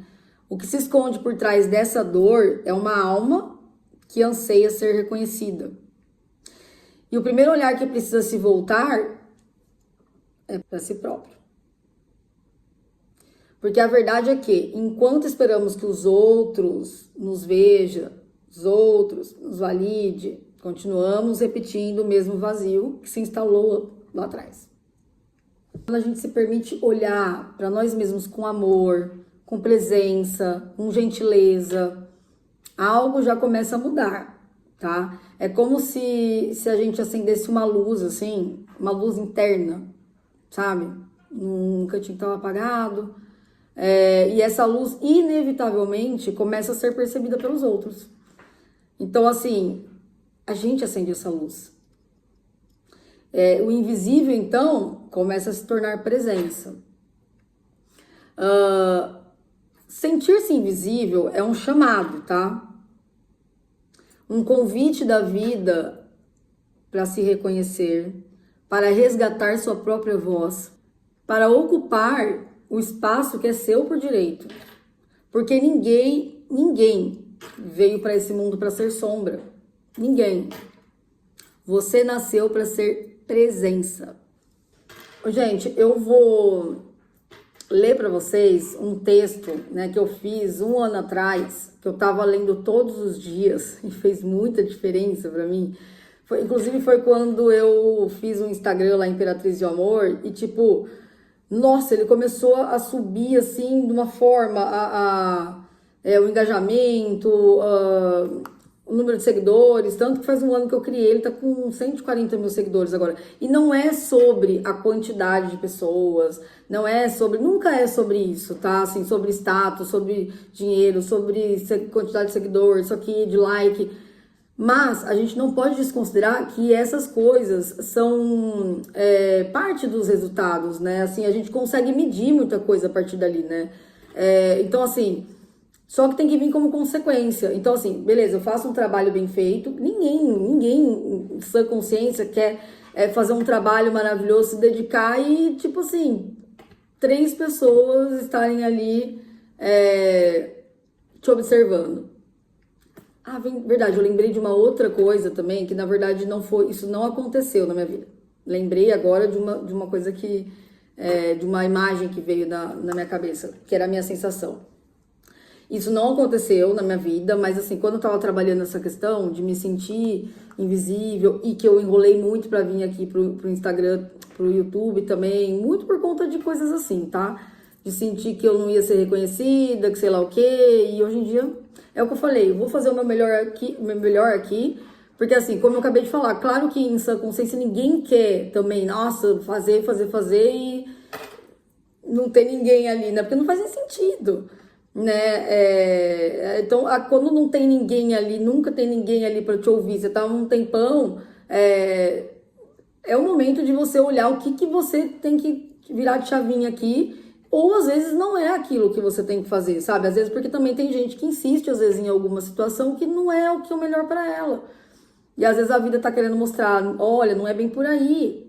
O que se esconde por trás dessa dor é uma alma que anseia ser reconhecida. E o primeiro olhar que precisa se voltar é para si próprio. Porque a verdade é que, enquanto esperamos que os outros nos vejam, os outros nos validem, continuamos repetindo o mesmo vazio que se instalou lá atrás. Quando a gente se permite olhar para nós mesmos com amor, com presença, com gentileza, algo já começa a mudar, tá? É como se a gente acendesse uma luz, assim, uma luz interna, sabe? Um cantinho que estava apagado. E essa luz, inevitavelmente, começa a ser percebida pelos outros. Então, assim, a gente acende essa luz. O invisível, então, começa a se tornar presença. Sentir-se invisível é um chamado, tá? Um convite da vida para se reconhecer, para resgatar sua própria voz, para ocupar o espaço que é seu por direito. Porque ninguém veio para esse mundo para ser sombra. Ninguém. Você nasceu para ser presença. Gente, eu vou ler para vocês um texto, né, que eu fiz 1 ano atrás, que eu tava lendo todos os dias e fez muita diferença para mim. Inclusive foi quando eu fiz um Instagram lá, Imperatriz de Amor, e tipo, nossa, ele começou a subir assim de uma forma, o engajamento, o número de seguidores, tanto que faz 1 ano que eu criei, ele tá com 140 mil seguidores agora. E não é sobre a quantidade de pessoas, nunca é sobre isso, tá? Assim, sobre status, sobre dinheiro, sobre quantidade de seguidores, isso aqui, de like. Mas a gente não pode desconsiderar que essas coisas são parte dos resultados, né? Assim, a gente consegue medir muita coisa a partir dali, né? Então, assim, só que tem que vir como consequência. Então, assim, beleza, eu faço um trabalho bem feito. Ninguém, sã consciência, quer fazer um trabalho maravilhoso, se dedicar e, tipo assim, 3 pessoas estarem ali te observando. Verdade, eu lembrei de uma outra coisa também, que na verdade isso não aconteceu na minha vida. Lembrei agora de uma coisa que, de uma imagem que veio na minha cabeça, que era a minha sensação. Isso não aconteceu na minha vida, mas assim, quando eu tava trabalhando essa questão de me sentir invisível e que eu enrolei muito pra vir aqui pro Instagram, pro YouTube também, muito por conta de coisas assim, tá? De sentir que eu não ia ser reconhecida, que sei lá o quê, e hoje em dia é o que eu falei, eu vou fazer o meu melhor aqui, porque assim, como eu acabei de falar, claro que em sã consciência ninguém quer também, nossa, fazer e não ter ninguém ali, né? Porque não faz nem sentido, né? Então, quando não tem ninguém ali, nunca tem ninguém ali para te ouvir, você tá um tempão, é o momento de você olhar o que você tem que virar de chavinha aqui, ou às vezes não é aquilo que você tem que fazer, sabe? Às vezes porque também tem gente que insiste, às vezes, em alguma situação que não é o que é o melhor para ela. E às vezes a vida tá querendo mostrar, olha, não é bem por aí.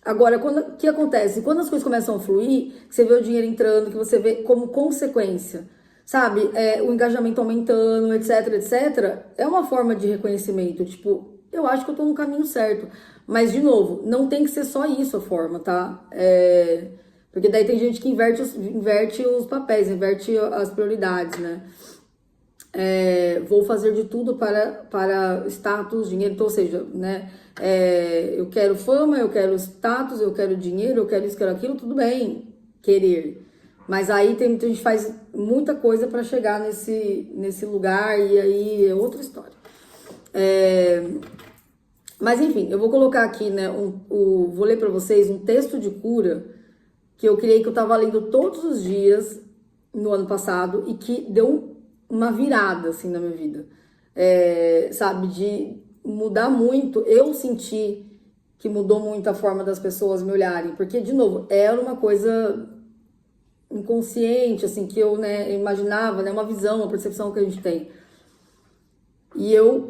Agora, o que acontece? Quando as coisas começam a fluir, que você vê o dinheiro entrando, que você vê como consequência, sabe? O engajamento aumentando, etc, etc. É uma forma de reconhecimento, tipo, eu acho que eu tô no caminho certo. Mas, de novo, não tem que ser só isso a forma, tá? Porque daí tem gente que inverte os papéis, inverte as prioridades, né? Vou fazer de tudo para status, dinheiro, então, ou seja, né? Eu quero fama, eu quero status, eu quero dinheiro, eu quero isso, quero aquilo, tudo bem, querer. Mas aí a gente faz muita coisa para chegar nesse lugar e aí é outra história. Mas enfim, eu vou colocar aqui, né? Vou ler para vocês um texto de cura que eu criei, que eu tava lendo todos os dias no ano passado e que deu uma virada, assim, na minha vida. Sabe, mudar muito, eu senti que mudou muito a forma das pessoas me olharem, porque, de novo, era uma coisa inconsciente, assim, que eu, né, imaginava, né, uma visão, uma percepção que a gente tem. E eu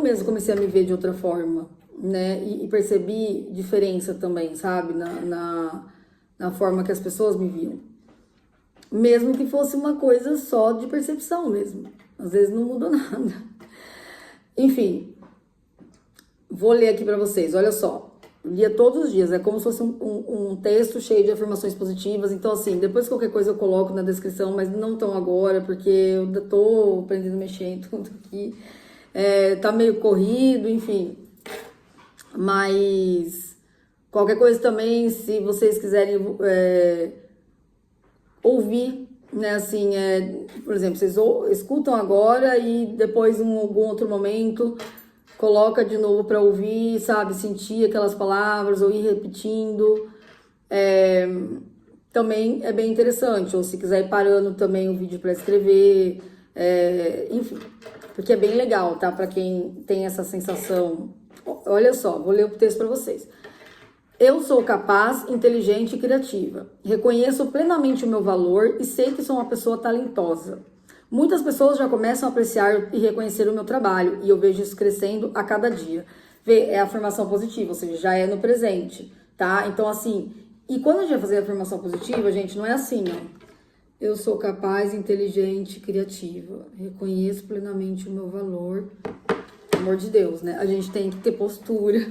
mesmo comecei a me ver de outra forma, né, e percebi diferença também, sabe, na forma que as pessoas me viam. Mesmo que fosse uma coisa só de percepção mesmo. Às vezes não mudou nada. Enfim, vou ler aqui pra vocês, olha só. Lia todos os dias, é como se fosse um texto cheio de afirmações positivas. Então, assim, depois qualquer coisa eu coloco na descrição, mas não tão agora, porque eu ainda tô aprendendo a mexer em tudo aqui. Tá meio corrido, enfim. Mas qualquer coisa também, se vocês quiserem ouvir, né, assim, por exemplo, vocês escutam agora e depois em algum outro momento coloca de novo para ouvir, sabe, sentir aquelas palavras ou ir repetindo, também é bem interessante, ou se quiser ir parando também o vídeo para escrever, enfim, porque é bem legal, tá, para quem tem essa sensação. Olha só, vou ler o texto para vocês. Eu sou capaz, inteligente e criativa. Reconheço plenamente o meu valor e sei que sou uma pessoa talentosa. Muitas pessoas já começam a apreciar e reconhecer o meu trabalho e eu vejo isso crescendo a cada dia. É a afirmação positiva, ou seja, já é no presente, tá? Então, assim, e quando a gente vai fazer a afirmação positiva, gente, não é assim, ó. Eu sou capaz, inteligente e criativa. Reconheço plenamente o meu valor. Pelo amor de Deus, né? A gente tem que ter postura.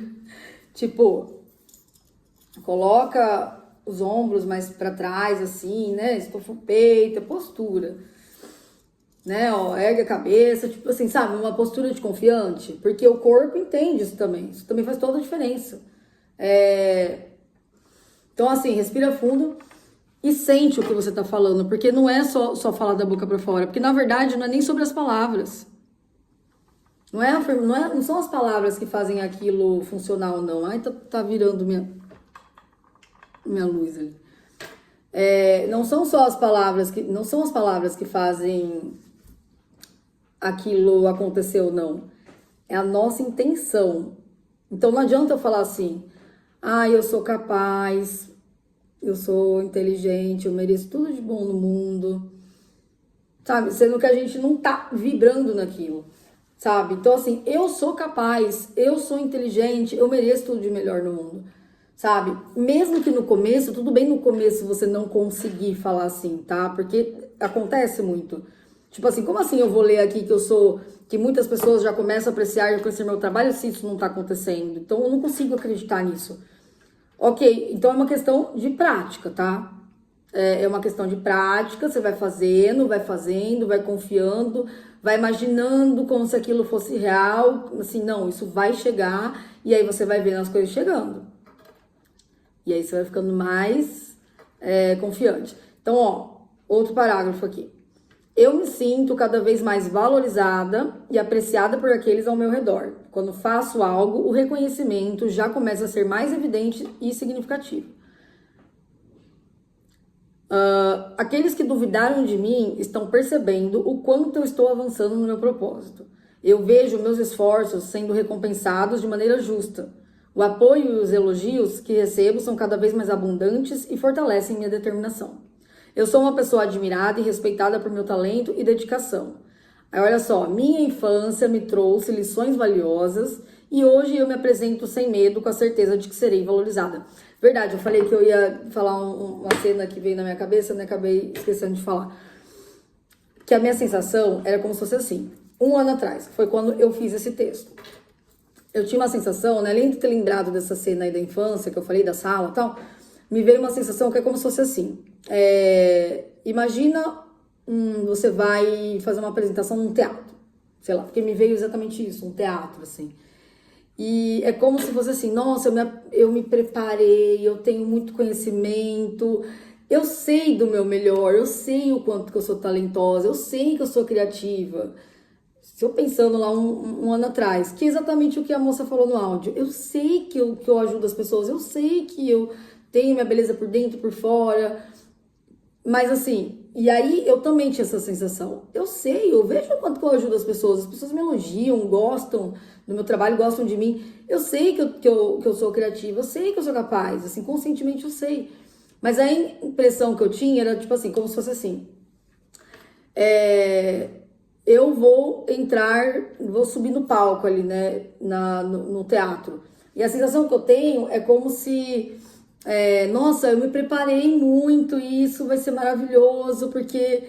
Tipo, coloca os ombros mais para trás, assim, né? Estofa o peito, postura. Né? Ó, ergue a cabeça, tipo assim, sabe? Uma postura de confiante. Porque o corpo entende isso também. Isso também faz toda a diferença. Então, assim, respira fundo e sente o que você tá falando. Porque não é só falar da boca para fora. Porque, na verdade, não é nem sobre as palavras. Não são as palavras que fazem aquilo funcionar ou não. Ai, tá virando minha luz ali. Não são só as palavras não são as palavras que fazem aquilo acontecer ou não. É a nossa intenção. Então não adianta eu falar assim, eu sou capaz, eu sou inteligente, eu mereço tudo de bom no mundo. Sabe? Sendo que a gente não tá vibrando naquilo. Sabe? Então assim, eu sou capaz, eu sou inteligente, eu mereço tudo de melhor no mundo. Sabe? Mesmo que no começo, tudo bem no começo você não conseguir falar assim, tá? Porque acontece muito. Tipo assim, como assim eu vou ler aqui que muitas pessoas já começam a apreciar e conhecer meu trabalho se isso não tá acontecendo? Então eu não consigo acreditar nisso. Ok, então é uma questão de prática, tá? É uma questão de prática, você vai fazendo, vai confiando, vai imaginando como se aquilo fosse real. Assim, não, isso vai chegar e aí você vai vendo as coisas chegando. E aí você vai ficando mais confiante. Então, ó, outro parágrafo aqui. Eu me sinto cada vez mais valorizada e apreciada por aqueles ao meu redor. Quando faço algo, o reconhecimento já começa a ser mais evidente e significativo. Aqueles que duvidaram de mim estão percebendo o quanto eu estou avançando no meu propósito. Eu vejo meus esforços sendo recompensados de maneira justa. O apoio e os elogios que recebo são cada vez mais abundantes e fortalecem minha determinação. Eu sou uma pessoa admirada e respeitada por meu talento e dedicação. Aí olha só, minha infância me trouxe lições valiosas e hoje eu me apresento sem medo, com a certeza de que serei valorizada. Verdade, eu falei que eu ia falar uma cena que veio na minha cabeça, né? Acabei esquecendo de falar. Que a minha sensação era como se fosse assim. 1 ano atrás, foi quando eu fiz esse texto. Eu tinha uma sensação, né? Além de ter lembrado dessa cena aí da infância, que eu falei da sala e tal, me veio uma sensação que é como se fosse assim. Imagina você vai fazer uma apresentação num teatro. Sei lá, porque me veio exatamente isso, um teatro, assim. E é como se fosse assim, nossa, eu me preparei, eu tenho muito conhecimento, eu sei do meu melhor, eu sei o quanto que eu sou talentosa, eu sei que eu sou criativa. Se eu pensando lá um ano atrás, que é exatamente o que a moça falou no áudio, eu sei que eu ajudo as pessoas, eu sei que eu tenho minha beleza por dentro e por fora, mas assim, E aí eu também tinha essa sensação. Eu sei, eu vejo o quanto que eu ajudo as pessoas me elogiam, gostam do meu trabalho, gostam de mim. Eu sei que eu sou criativa, eu sei que eu sou capaz, assim, conscientemente eu sei. Mas a impressão que eu tinha era, tipo assim, como se fosse assim. Eu vou entrar, vou subir no palco ali, né, no teatro. E a sensação que eu tenho é como se, nossa, eu me preparei muito e isso vai ser maravilhoso, porque,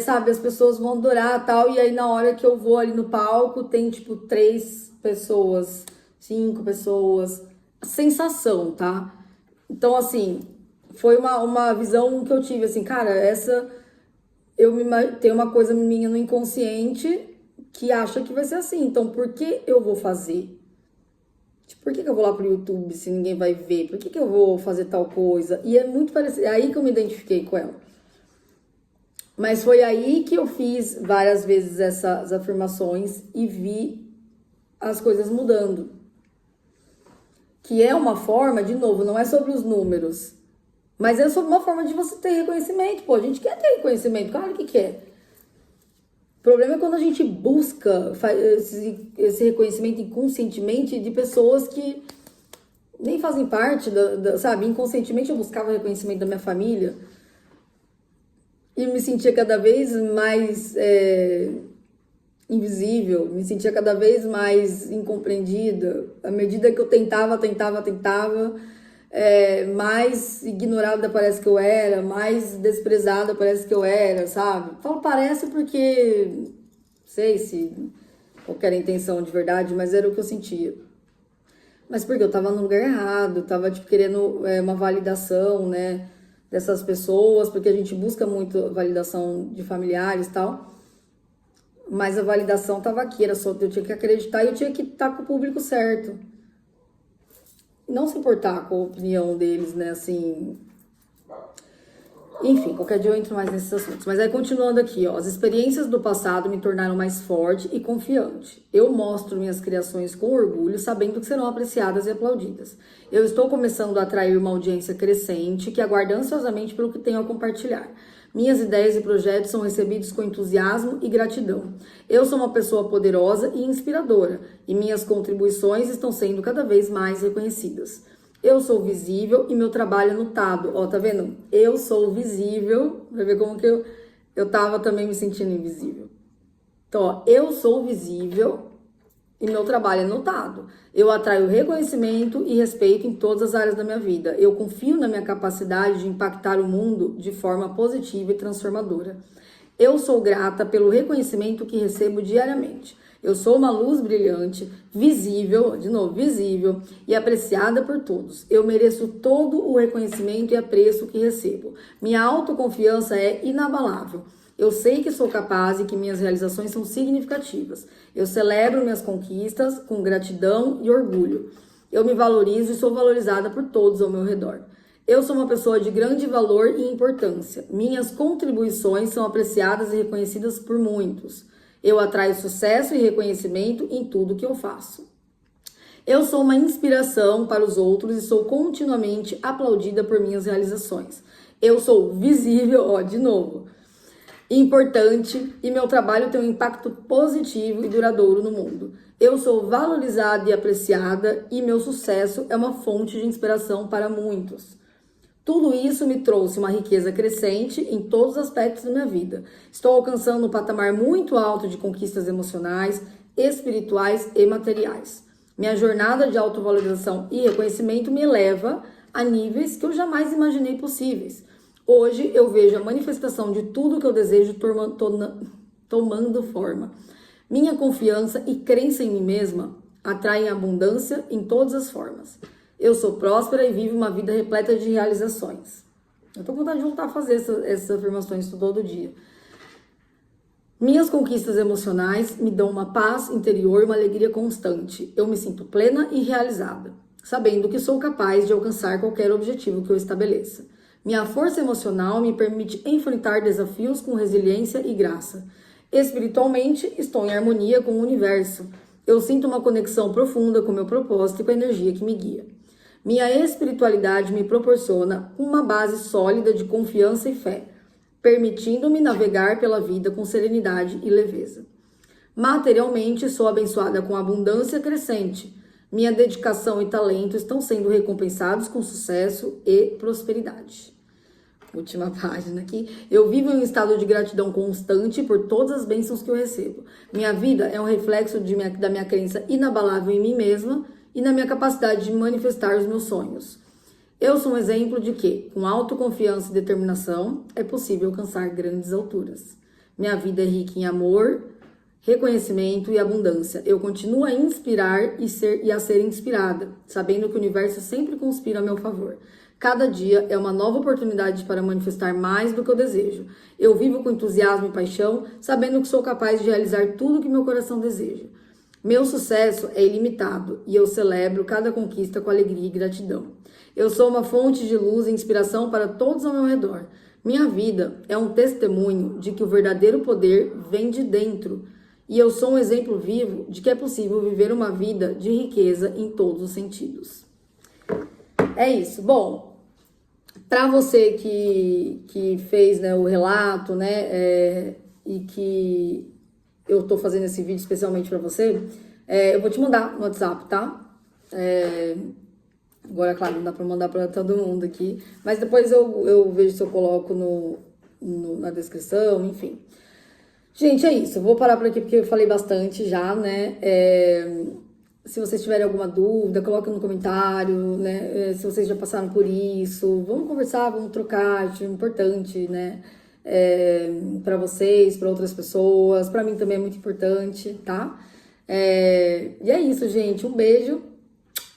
sabe, as pessoas vão adorar tal. E aí na hora que eu vou ali no palco, tem tipo 3 pessoas, 5 pessoas. A sensação, tá? Então, assim, foi uma visão que eu tive, assim, cara, tem uma coisa minha no inconsciente que acha que vai ser assim. Então, por que eu vou fazer? Tipo, por que eu vou lá pro YouTube se ninguém vai ver? Por que eu vou fazer tal coisa? E é muito parecido. É aí que eu me identifiquei com ela. Mas foi aí que eu fiz várias vezes essas afirmações e vi as coisas mudando. Que é uma forma, de novo, não é sobre os números, mas é sobre uma forma de você ter reconhecimento. Pô, a gente quer ter reconhecimento, claro que quer. O problema é quando a gente busca esse reconhecimento inconscientemente de pessoas que nem fazem parte, sabe? Inconscientemente eu buscava reconhecimento da minha família e me sentia cada vez mais invisível, me sentia cada vez mais incompreendida. À medida que eu tentava, mais ignorada parece que eu era, mais desprezada parece que eu era, sabe? Falo parece porque não sei se qualquer intenção de verdade, mas era o que eu sentia. Mas porque eu tava no lugar errado, tava tipo querendo uma validação, né, dessas pessoas, porque a gente busca muito validação de familiares e tal. Mas a validação tava aqui, era só eu tinha que acreditar e eu tinha que estar com o público certo. Não se importar com a opinião deles, né, assim... Enfim, qualquer dia eu entro mais nesses assuntos. Mas aí, continuando aqui, ó. As experiências do passado me tornaram mais forte e confiante. Eu mostro minhas criações com orgulho, sabendo que serão apreciadas e aplaudidas. Eu estou começando a atrair uma audiência crescente que aguarda ansiosamente pelo que tenho a compartilhar. Minhas ideias e projetos são recebidos com entusiasmo e gratidão. Eu sou uma pessoa poderosa e inspiradora, e minhas contribuições estão sendo cada vez mais reconhecidas. Eu sou visível e meu trabalho é notado. Ó, tá vendo? Eu sou visível. Vai ver como que eu tava também me sentindo invisível. Então, ó, eu sou visível e meu trabalho é notado. Eu atraio reconhecimento e respeito em todas as áreas da minha vida. Eu confio na minha capacidade de impactar o mundo de forma positiva e transformadora. Eu sou grata pelo reconhecimento que recebo diariamente. Eu sou uma luz brilhante, visível, de novo, visível e apreciada por todos. Eu mereço todo o reconhecimento e apreço que recebo. Minha autoconfiança é inabalável. Eu sei que sou capaz e que minhas realizações são significativas. Eu celebro minhas conquistas com gratidão e orgulho. Eu me valorizo e sou valorizada por todos ao meu redor. Eu sou uma pessoa de grande valor e importância. Minhas contribuições são apreciadas e reconhecidas por muitos. Eu atraio sucesso e reconhecimento em tudo que eu faço. Eu sou uma inspiração para os outros e sou continuamente aplaudida por minhas realizações. Eu sou visível, ó, de novo, importante e meu trabalho tem um impacto positivo e duradouro no mundo. Eu sou valorizada e apreciada e meu sucesso é uma fonte de inspiração para muitos. Tudo isso me trouxe uma riqueza crescente em todos os aspectos da minha vida. Estou alcançando um patamar muito alto de conquistas emocionais, espirituais e materiais. Minha jornada de autovalorização e reconhecimento me eleva a níveis que eu jamais imaginei possíveis. Hoje eu vejo a manifestação de tudo que eu desejo tomando forma. Minha confiança e crença em mim mesma atraem abundância em todas as formas. Eu sou próspera e vivo uma vida repleta de realizações. Eu tô com vontade de voltar a fazer essas afirmações todo dia. Minhas conquistas emocionais me dão uma paz interior e uma alegria constante. Eu me sinto plena e realizada, sabendo que sou capaz de alcançar qualquer objetivo que eu estabeleça. Minha força emocional me permite enfrentar desafios com resiliência e graça. Espiritualmente, estou em harmonia com o universo. Eu sinto uma conexão profunda com o meu propósito e com a energia que me guia. Minha espiritualidade me proporciona uma base sólida de confiança e fé. permitindo-me navegar pela vida com serenidade e leveza. Materialmente, sou abençoada com abundância crescente. Minha dedicação e talento estão sendo recompensados com sucesso e prosperidade. Última página aqui. Eu vivo em um estado de gratidão constante por todas as bênçãos que eu recebo. Minha vida é um reflexo da minha crença inabalável em mim mesma e na minha capacidade de manifestar os meus sonhos. Eu sou um exemplo de que, com autoconfiança e determinação, é possível alcançar grandes alturas. Minha vida é rica em amor, reconhecimento e abundância. Eu continuo a inspirar e a ser inspirada, sabendo que o universo sempre conspira a meu favor. Cada dia é uma nova oportunidade para manifestar mais do que eu desejo. Eu vivo com entusiasmo e paixão, sabendo que sou capaz de realizar tudo que meu coração deseja. Meu sucesso é ilimitado e eu celebro cada conquista com alegria e gratidão. Eu sou uma fonte de luz e inspiração para todos ao meu redor. Minha vida é um testemunho de que o verdadeiro poder vem de dentro. E eu sou um exemplo vivo de que é possível viver uma vida de riqueza em todos os sentidos. É isso. Bom, para você que fez, né, o relato, né, e que eu tô fazendo esse vídeo especialmente para você, eu vou te mandar no WhatsApp, tá? Agora, claro, não dá para mandar para todo mundo aqui, mas depois eu vejo se eu coloco na descrição, enfim. Gente, é isso. Eu vou parar por aqui porque eu falei bastante já, né? Se vocês tiverem alguma dúvida, coloquem no comentário, né? Se vocês já passaram por isso, vamos conversar, vamos trocar, acho importante, né? Para vocês, para outras pessoas, para mim também é muito importante, tá? E é isso, gente. Um beijo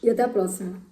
e até a próxima.